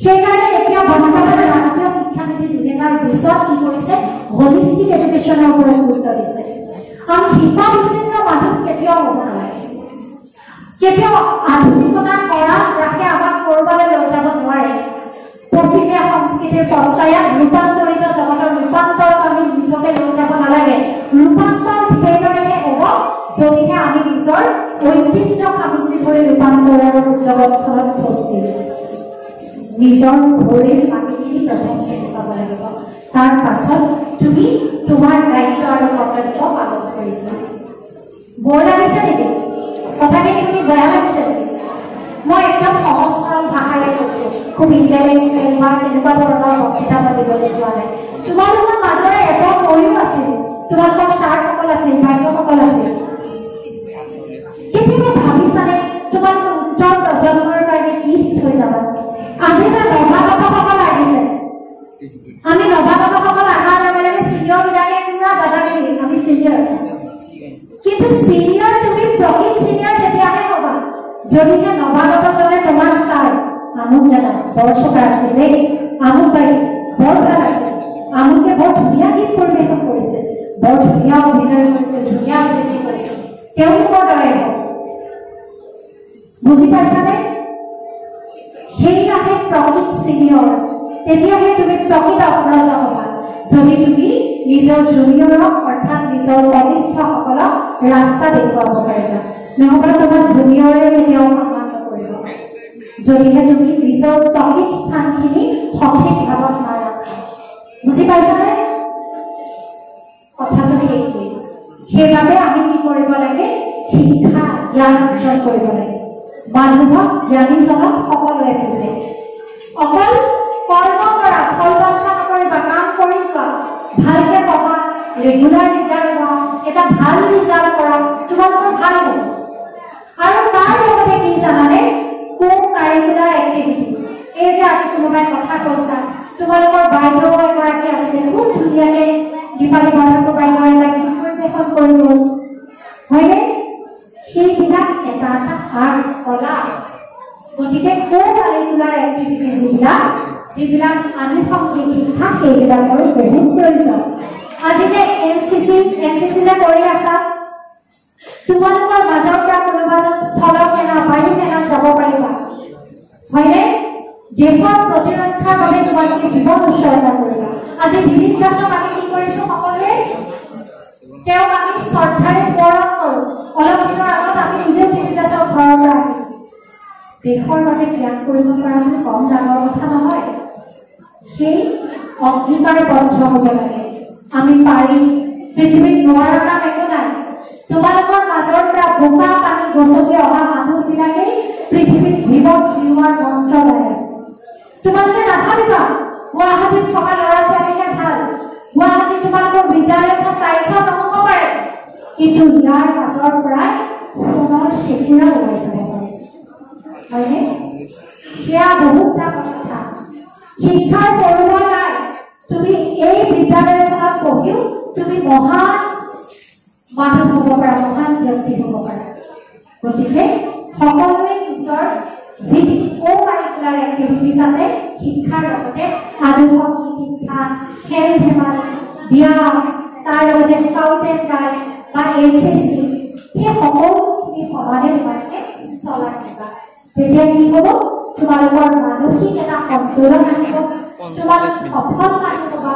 সেইকাৰণে এতিয়া বৰ্তমানৰ ৰাষ্ট্ৰীয় শিক্ষানীতি 2020 কি কৰিছে হোলিষ্টিক এডুকেশ্যনৰ ওপৰত গুৰুত্ব দিছে আৰু শিক্ষা বিচ্ছিন্ন মানুহ কেতিয়াও হ'ব নালাগে কেতিয়াও আধুনিকতাৰ কৰাত ৰাখে আমাক কৰবালৈ লৈ যাব নোৱাৰে পশ্চিমীয়া সংস্কৃতিৰ পশ্চায়াত ৰূপান্তৰিত জগতৰ ৰূপান্তৰত আমি নিজকে লৈ যাব নালাগে ৰূপান্তৰ সেইদৰেহে হ'ব যদিহে আমি নিজৰ ঐতিহ্য সামুচি ধৰি ৰূপান্তৰৰ জগতখনত উপস্থিত নিজৰ ভৰিৰ মাটিখিনি প্ৰথম চিনি পাব লাগিব তাৰ পাছত তুমি তোমাৰ দায়িত্ব আৰু কৰ্তব্য পালন কৰিছা বৰ লাগিছে নেকি কথাখিনি তুমি বেয়া লাগিছে নেকি মই একদম সহজ সৰল ভাষাৰে কৈছো খুব ইণ্টেলেকচুৱেল বা তেনেকুৱা ধৰণৰ বক্তৃতা পাতিবলৈ যোৱা নাই তোমালোকৰ মাজৰে এজন ময়ো আছিল তোমালোকৰ ছাৰসকল আছিল বাইদেউসকল আছিল কেতিয়াবা ভাবিছানে তোমালোকৰ উত্তৰ প্ৰজন্মৰ কাৰণে কি হৈ যাবা আজি যে নৱাগতসকল আহিছে আমি নৱাগতসকল অহাৰ লগে লগে চিনিয়ৰবিলাকে পুৰা দাদাগিৰি আমি চিনিয়ৰ কিন্তু চিনিয়ৰ তুমি প্ৰকৃত চিনিয়ৰ তেতিয়াহে হ'বা যদিহে নৱাগতজনে তোমাৰ ছাৰ আমুক দাদা বৰ চকা আছিল দেই আমুক বাইদেউ বৰ ভাল আছিল আমুকে বৰ ধুনীয়া গীত পৰিৱেশন কৰিছে বৰ ধুনীয়া অভিনয় কৰিছে ধুনীয়া আবৃত্তি কৰিছে তেওঁলোকৰ দৰে হ'ব বুজি পাইছানে সেইয়াহে প্ৰকৃত চিনিয়ৰ তেতিয়াহে তুমি প্ৰকৃত অগ্ৰসৰ হ'বা যদি তুমি নিজৰ জুনিয়ৰক অৰ্থাৎ নিজৰ কনিষ্ঠসকলক ৰাস্তা দেখুৱাব পাৰিবা নহ'লে তোমাৰ জুনিয়ৰে কেতিয়াও সন্মান নকৰিব যদিহে তুমি নিজৰ প্ৰকৃত স্থানখিনি সঠিক ভাৱত নাৰাখা বুজি পাইছানে কথাটো সেইটোৱেই সেইবাবে আমি কি কৰিব লাগে শিক্ষা জ্ঞান অৰ্জন কৰিব লাগে মানুহক জ্ঞানীজনক সকলোৱে বুজে অকল কৰ্ম কৰা ফল বাঞ্ছা নকৰিবা কাম কৰি যোৱা ভালকে পঢ়া ৰেগুলাৰ ৰিজাল্ট হোৱা এটা ভাল ৰিজাল্ট কৰা তোমালোকৰ ভাল হ'ব আৰু তাৰ লগতে কি জানানে কো কাৰিকুলাৰ এক্টিভিটিজ এই যে আজি কোনোবাই কথা কৈছা তোমালোকৰ বাইদেউ এগৰাকী আছিলে খুব ধুনীয়াকে দীপালী বৰদলৈ বাইদেউ এটা গীত পৰিৱেশন যিবিলাক আনুষংগিক শিক্ষা সেইবিলাকৰ বহুত প্ৰয়োজন আজি যে এনচিচি যে কৰি আছা তোমালোকৰ মাজৰ পৰা কোনোবাজন স্থল সেনা বায়ু সেনাত যাব পাৰিবা হয়নে দেশৰ প্ৰতিৰক্ষাৰ বাবে তোমালোকে জীৱন উৎসৰ্গা কৰিবা আজি দিলীপ দাসক আমি কি কৰিছো সকলোৱে তেওঁক আমি শ্ৰদ্ধাৰে পৰণ কৰোঁ অলপ দিনৰ আগত আমি নিজে দিলীপ দাসৰ ঘৰৰ পৰা আহিছোঁ দেশৰ বাবে ত্যাগ কৰিব পৰাটো কম ডাঙৰ কথা নহয় সেই অংগীকাৰবদ্ধ হ'ব লাগে আমি পাৰি পৃথিৱীত নোৱাৰা কাম একো নাই তোমালোকৰ মাজৰ পৰা বোকা পানী গছকি অহা মানুহবিলাকেই পৃথিৱীত জীৱন জীওৱাৰ মন্ত্ৰ গাই আছে তোমালোকে নাভাবিবা গুৱাহাটীত থকা ল'ৰা ছোৱালীহে ভাল গুৱাহাটীত তোমালোকৰ বিদ্যালয়খন টাইলছৰ নহ'ব পাৰে কিন্তু ইয়াৰ মাজৰ পৰাই সোণৰ চেকুৰা ওলাই যাব পাৰে হয়নে সেয়া বহুত ডাঙৰ কথা শিক্ষাৰ পৰুৱা নাই তুমি এই বিদ্যালয়খনত পঢ়িও তুমি মহান মানুহ হ'ব পাৰা মহান ব্যক্তি হ'ব পাৰা গতিকে সকলোৱে নিজৰ যি কো-কাৰিকুলাৰ এক্টিভিটিছ আছে শিক্ষাৰ লগতে আনুষংগিক শিক্ষা খেল ধেমালি ব্যায়াম তাৰ লগতে স্কাউট এণ্ড গাইড বা HSC সেই সকলোখিনি সমানে তোমালোকে চলাই দিবা তেতিয়া কি হ'ব তোমালোকৰ মানসিক এটা সন্তুলন আহিব তোমালোক সফল মানুহ হ'বা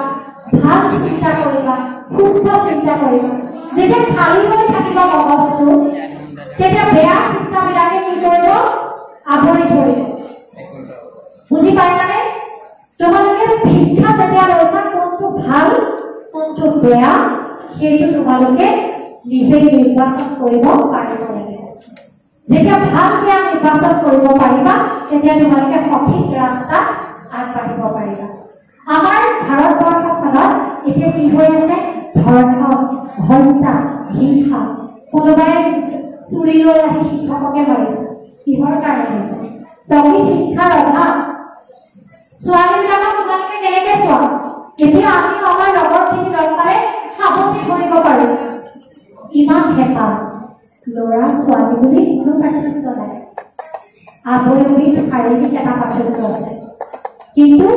ভাল চিন্তা কৰিবা সুস্থ চিন্তা কৰিবা যেতিয়া খালী হৈ থাকিব মগজটো তেতিয়া বেয়া চিন্তাবিলাকে কি কৰিব আৱৰি ধৰিব বুজি পাইছানে তোমালোকে শিক্ষা যেতিয়া লৈছা কোনটো ভাল কোনটো বেয়া সেইটো তোমালোকে নিজেই নিৰ্বাচন কৰিব পাৰিব লাগিব যেতিয়া ভাল বেয়া নিৰ্বাচন কৰিব পাৰিবা তেতিয়া তোমালোকে সঠিক ৰাস্তাত আগবাঢ়িব পাৰিবা আমাৰ ভাৰতবৰ্ষখনত এতিয়া কি হৈ আছে ধৰ্ষণ হত্যা হিংসা কোনোবাই চুৰি লৈ আহি শিক্ষককে মাৰিছে কিহৰ কাৰণে হৈছে প্ৰকৃত শিক্ষাৰ অভাৱ ছোৱালীবিলাকক তোমালোকে কেনেকৈ চোৱা এতিয়া আমি আমাৰ লগৰখিনি লগ পালে সাহসী কৰিব পাৰোঁ ইমান হেঁপাহ ল'ৰা ছোৱালী বুলি কোনো পাৰ্থক্য নাই আৱয়ৱিক শাৰীৰিক এটা পাৰ্থক্য আছে কিন্তু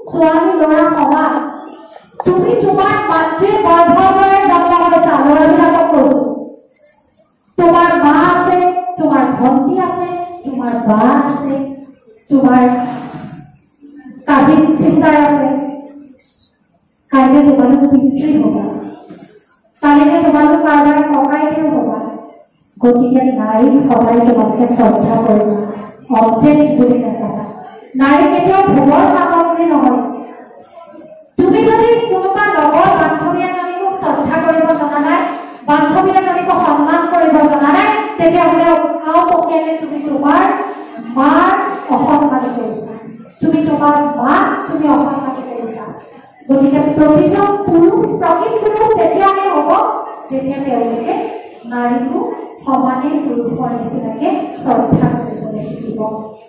ছোৱালী ল'ৰা সমান তুমি তোমাৰ মাতৃৰ গৰ্ভৰ পৰাই জন্ম হৈছা ল'ৰাবিলাকক কৈছো তোমাৰ মা আছে তোমাৰ ভণ্টি আছে তোমাৰ বা আছে তোমাৰ কাজিন চিষ্টাৰ আছে কাইলৈ তোমালোক পিতৃ হ'বা কাইলৈ তোমালোক কাৰোবাৰ ককাইদেউ হ'বা গতিকে নাৰীক সদায় তোমালোকে শ্ৰদ্ধা কৰিবা অবজেক্ট বুলি নাচাবা নাৰী কেতিয়াও ভোগৰ সামগ্ৰী নহয় তুমি যদি কোনোবা লগৰ বান্ধৱী এজনীকো শ্ৰদ্ধা কৰিব জনা নাই বান্ধৱী এজনীকো সন্মান কৰিব জনা নাই তেতিয়াহ'লে আওপকীয়াকৈ তুমি তোমাৰ মাৰ অসন্মানি কৰিছা তুমি তোমাৰ মাক তুমি অসন্মানি কৰিছা গতিকে প্ৰতিজন পুৰুষ প্ৰকৃত পুৰুষ তেতিয়াহে হ'ব যেতিয়া তেওঁলোকে নাৰীকো সমানে পুৰুষৰ নিচিনাকে শ্ৰদ্ধা কৰিবলৈ শিকিব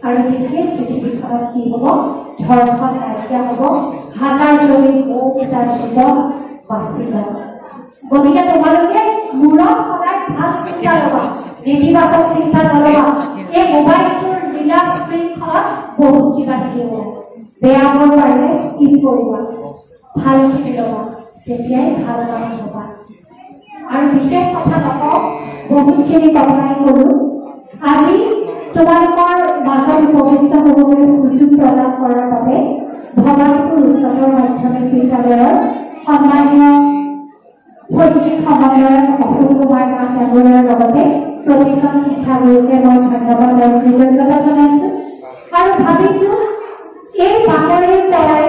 আৰু তেতিয়াই পৃথিৱীখনত কি হ'ব ধৰ্ষণ নাইকিয়া হ'ব হাজাৰজনী মৌপিতাৰ জীৱন বাচিব গতিকে তোমালোকে মূৰত সদায় ভাল চিন্তা ল'বা নেতিবাচক চিন্তা নল'বা এই মোবাইলটোৰ নীলা স্ক্ৰীণখনত বহুত কিবা কিবি ওলায় বেয়াবোৰ পাৰিলে স্কিপ কৰিবা ভালখিনি ল'বা তেতিয়াই ভাল কাম হ'বা আৰু বিশেষ কথা নকওঁ বহুতখিনি কথাই ক'লোঁ আজি তোমালোকৰ মাজত উপবিষ্ট হ'বলৈ সুযোগ প্ৰদান কৰাৰ বাবে ভৱানীপুৰ উচ্চতৰ মাধ্যমিক বিদ্যালয়ৰ সন্মানীয় শৈক্ষিক সমন্বয়ক অশোক কুমাৰ নাথ ডাঙৰীয়াৰ লগতে প্ৰতিজন শিক্ষাগুৰুকে মই ধন্যবাদ আৰু কৃতজ্ঞতা জনাইছোঁ আৰু ভাবিছোঁ এই বাতৰিৰ পৰাই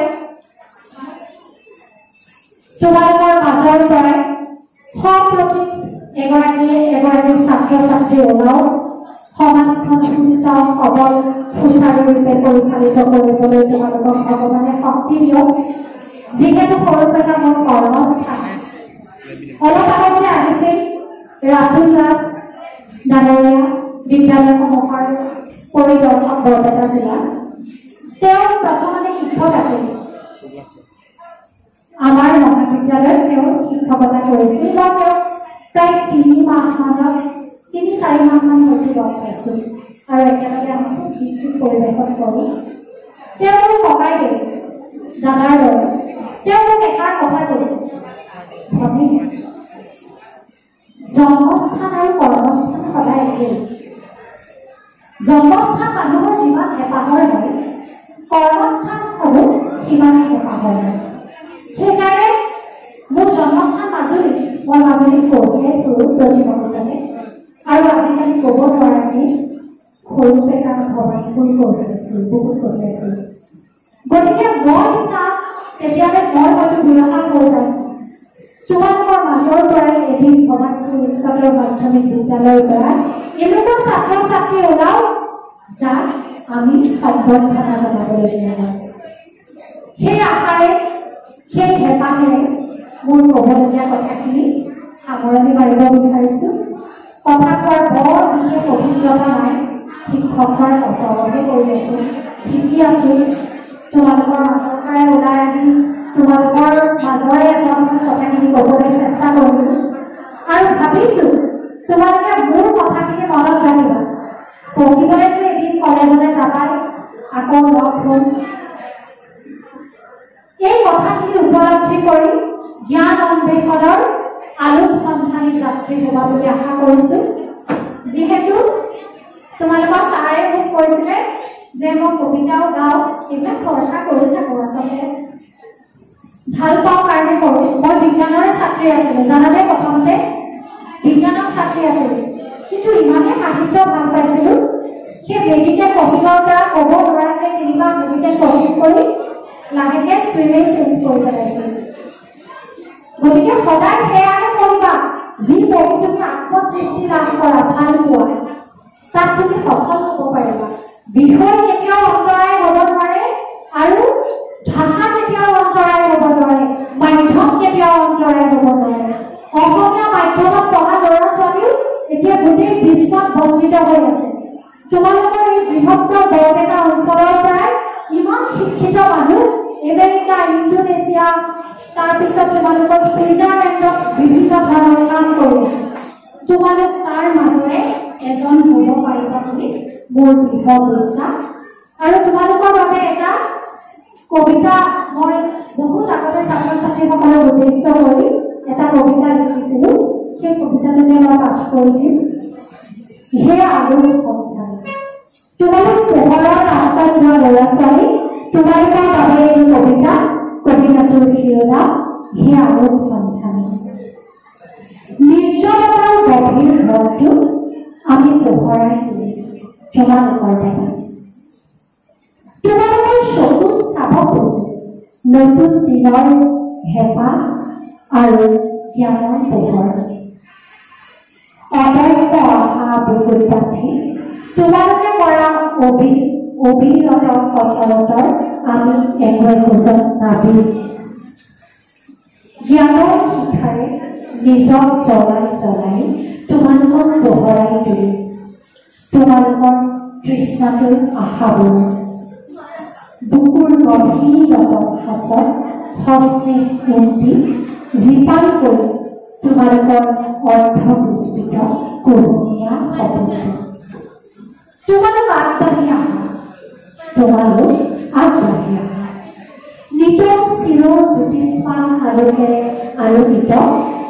তোমালোকৰ মাজৰ পৰাই সপ্ৰতি এগৰাকী ছাত্ৰ ছাত্ৰী ওলাওক সমাজখন সুস্থ সবল সুচাৰুৰূপে পৰিচালিত কৰিবলৈ তোমালোকক ভগৱানে শক্তি দিয়ক যিহেতু সৰুৰ পৰা মোৰ কৰ্মস্থান অলপ আগত যে আহিছিল ৰাতুল দাস ডাঙৰীয়া বিদ্যালয়সমূহৰ পৰিদৰ্শক বৰপেটা জিলা তেওঁ প্ৰথমতে শিক্ষক আছিল আমাৰ মহাবিদ্যালয়ত তেওঁ শিক্ষকতা কৰিছিল বা তেওঁ প্ৰায় 3-4 মাহমান হয়তো লগ পাইছোঁ আৰু একেলগে আমি খুব গীত পৰিৱেশন কৰোঁ তেওঁ মোক ককাই দিয়ে দাদাৰ দৰে তেওঁ মোক এষাৰ কথা কৈছে ভাবি জন্মস্থান আৰু কৰ্মস্থান সদায় একেই জন্মস্থান মানুহৰ যিমান হেঁপাহৰ হয় কৰ্মস্থান হ'ব সিমানে হেঁপাহৰ হয় সেইকাৰণে মোৰ জন্মস্থান মাজুলী মই মাজুলীত সৰুতে প্ৰতিমূৰ্তিতে আৰু আজিকালি ক'ব নোৱাৰাকে সৰুতে কাম ভবানীপুৰ কৰিছিলোঁ বহুত কৰিছিলোঁ গতিকে মই চাম তেতিয়াহ'লে মই হয়তো দুৰাশা হৈ যাম তোমালোকৰ মাজৰ পৰাই এদিন ভবানীপুৰ উচ্চতৰ মাধ্যমিক বিদ্যালয়ৰ পৰা এনেকুৱা ছাত্ৰ ছাত্ৰী ওলাও যাক আমি সম্বৰ্ধনা জনাবলৈ দিয়া সেই আশাৰে সেই হেঁপাহেৰে মোৰ ক'বলগীয়া কথাখিনি সামৰণি মাৰিব বিচাৰিছোঁ কথা কোৱাৰ বৰ বিশেষ অভিজ্ঞতা নাই শিক্ষকৰ ওচৰতে কৰি আছোঁ শিকি আছোঁ তোমালোকৰ মাজৰ পৰাই ওলাই আহি তোমালোকৰ মাজৰে এজন কথাখিনি ক'বলৈ চেষ্টা কৰিলোঁ আৰু ভাবিছোঁ তোমালোকে মোৰ কথাখিনি মনত ৰাখিবা পঢ়িবলৈতো এদিন কলেজলৈ যাবাই আকৌ লগ হ'ম এই কথাখিনি উপলব্ধি কৰি জ্ঞান অন্বেষণৰ আলোক সন্ধানী যাত্ৰী হ'বা বুলি আশা কৰিছোঁ যিহেতু তোমালোকৰ ছাৰে মোক কৈছিলে যে মই কবিতাও গাওঁ এইবিলাক চৰ্চা কৰি থাকোঁ আচলতে ভাল পাওঁ কাৰণে কৰোঁ মই বিজ্ঞানৰে ছাত্ৰী আছিলোঁ জানানে প্ৰথমতে বিজ্ঞানৰ ছাত্ৰী আছিলোঁ কিন্তু ইমানেই সাহিত্য ভাল পাইছিলোঁ সেই মেডিকেল কচিঙৰ পৰা ক'ব নোৱাৰাকৈ তিনিবাৰ মেডিকেল কচিং কৰি লাহেকৈ ষ্ট্ৰীমেই চেঞ্জ কৰি পেলাইছিলোঁ গতিকে সদায় সেয়াহে কৰিবা যি পঢ়ি তুমি আত্মতৃপ্তি লাভ কৰা ভাল পোৱা তাত তুমি সফল হ'ব পাৰিবা বিষয় কেতিয়াও অন্তৰায় হ'ব নোৱাৰে আৰু ভাষা কেতিয়াও অন্তৰায় হ'ব নোৱাৰে মাধ্যম কেতিয়াও অন্তৰায় হ'ব নোৱাৰে অসমীয়া মাধ্যমত পঢ়া ল'ৰা ছোৱালীও এতিয়া গোটেই বিশ্বত বন্দিত হৈ আছে তোমালোকৰ এই বৃহত্তৰ বৰপেটা অঞ্চলৰ পৰাই ইমান শিক্ষিত মানুহ আমেৰিকা ইণ্ডোনেছিয়া তাৰপিছত তোমালোকৰ ছুইজাৰলেণ্ডত বিভিন্ন ধৰণৰ কাম কৰি আছে তোমালোক তাৰ মাজৰে এজন হ'ব পাৰিবা বুলি মোৰ দৃঢ় বিশ্বাস আৰু তোমালোকৰ বাবে এটা কবিতা মই বহুত আগতে ছাত্ৰ ছাত্ৰীসকলক উদ্দেশ্য কৰি এটা কবিতা লিখিছিলোঁ সেই কবিতাটোকে মই পাঠ কৰি দিম হে আলোক সন্ধান তোমালোক পোহৰৰ ৰাস্তাত যোৱা ল'ৰা ছোৱালী তোমালোকৰ বাবে এই কবিতাটোৰ শিৰোনাম হে আলোক সন্ধান নিৰ্জনতাৰ গভীৰ ঘৰটো আমি পোহৰাই তুলি তোমালোকৰ বাবে তোমালোকৰ চকুত চাব খোজো নতুন দিনৰ হেঁপাহ আৰু জ্ঞানৰ পোহৰ অদম্য আশা বুকুত বান্ধি তোমালোকে কৰা অবিৰত কচৰতৰ আমি একোজন নাবিক জ্ঞানৰ শিখাৰে নিজক জ্বলাই তোমালোকক পোহৰাই তুলি তোমালোকৰ তৃষ্ণাটোৰ আশাবোৰ বুকুৰ গভীৰত সাঁচত সস্নেহ উন্তি জীপাল কৰি তোমালোকৰ অৰ্ধপুষ্পিত কুহুমীয়া সপোনটো তোমালোক আগবাঢ়ি আহা নিতৌ চিৰ জ্যোতিষ্মান আলোকেৰে আলোকিত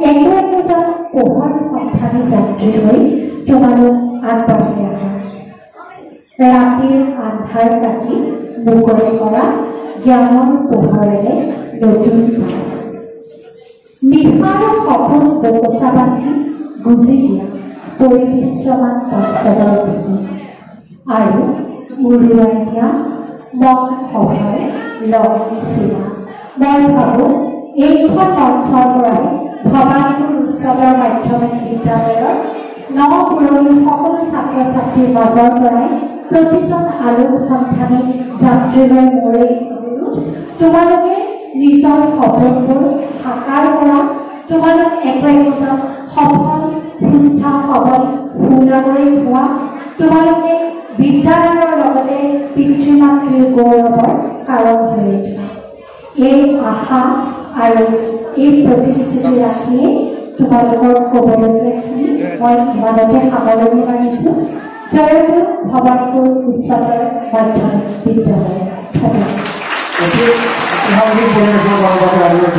একোজন পোহৰ সন্ধানী যাত্ৰী হৈ তোমালোক আগবাঢ়ি আহা ৰাতিৰ আন্ধাৰ কাটি মুকলি কৰা জ্ঞানৰ পোহৰেৰে নতুন নিশাৰ সপোন বকচা বান্ধি গুজি দিয়া পৰিবিশ্বমান কষ্টৰ ভূমি আৰু উৰুৱাই দিয়া মন সভাৰ লগী সীমা মই ভাবোঁ এইখন মঞ্চৰ পৰাই ভবানীপুৰ উচ্চতৰ মাধ্যমিক বিদ্যালয়ৰ নৱপুৰণি সকলো ছাত্ৰ ছাত্ৰীৰ মাজৰ পৰাই প্ৰতিজন আলোক সন্ধানী যাত্ৰীলৈ মোৰ এই অনুৰোধ তোমালোকে নিজৰ সপোনবোৰ সাকাৰ কৰা তোমালোক একোজন সফল সুস্থ সবল সুনাগৰিক হোৱা তোমালোকে বিদ্যালয়ৰ লগতে পিতৃ মাতৃৰ গৌৰৱৰ কাৰণ হৈ উঠা এই আশা আৰু এই প্ৰতিশ্ৰুতি ৰাখিয়ে তোমালোকৰ ক'বলগীয়াখিনি মই ইমানতে সামৰণি মাৰিছোঁ জয়পুৰ ভবানীপুৰ উচ্চতৰ মাধ্যমিক বিদ্যালয় ধন্যবাদ। সামাজিক পৰিবেশেৰ বড় কথা আমৰা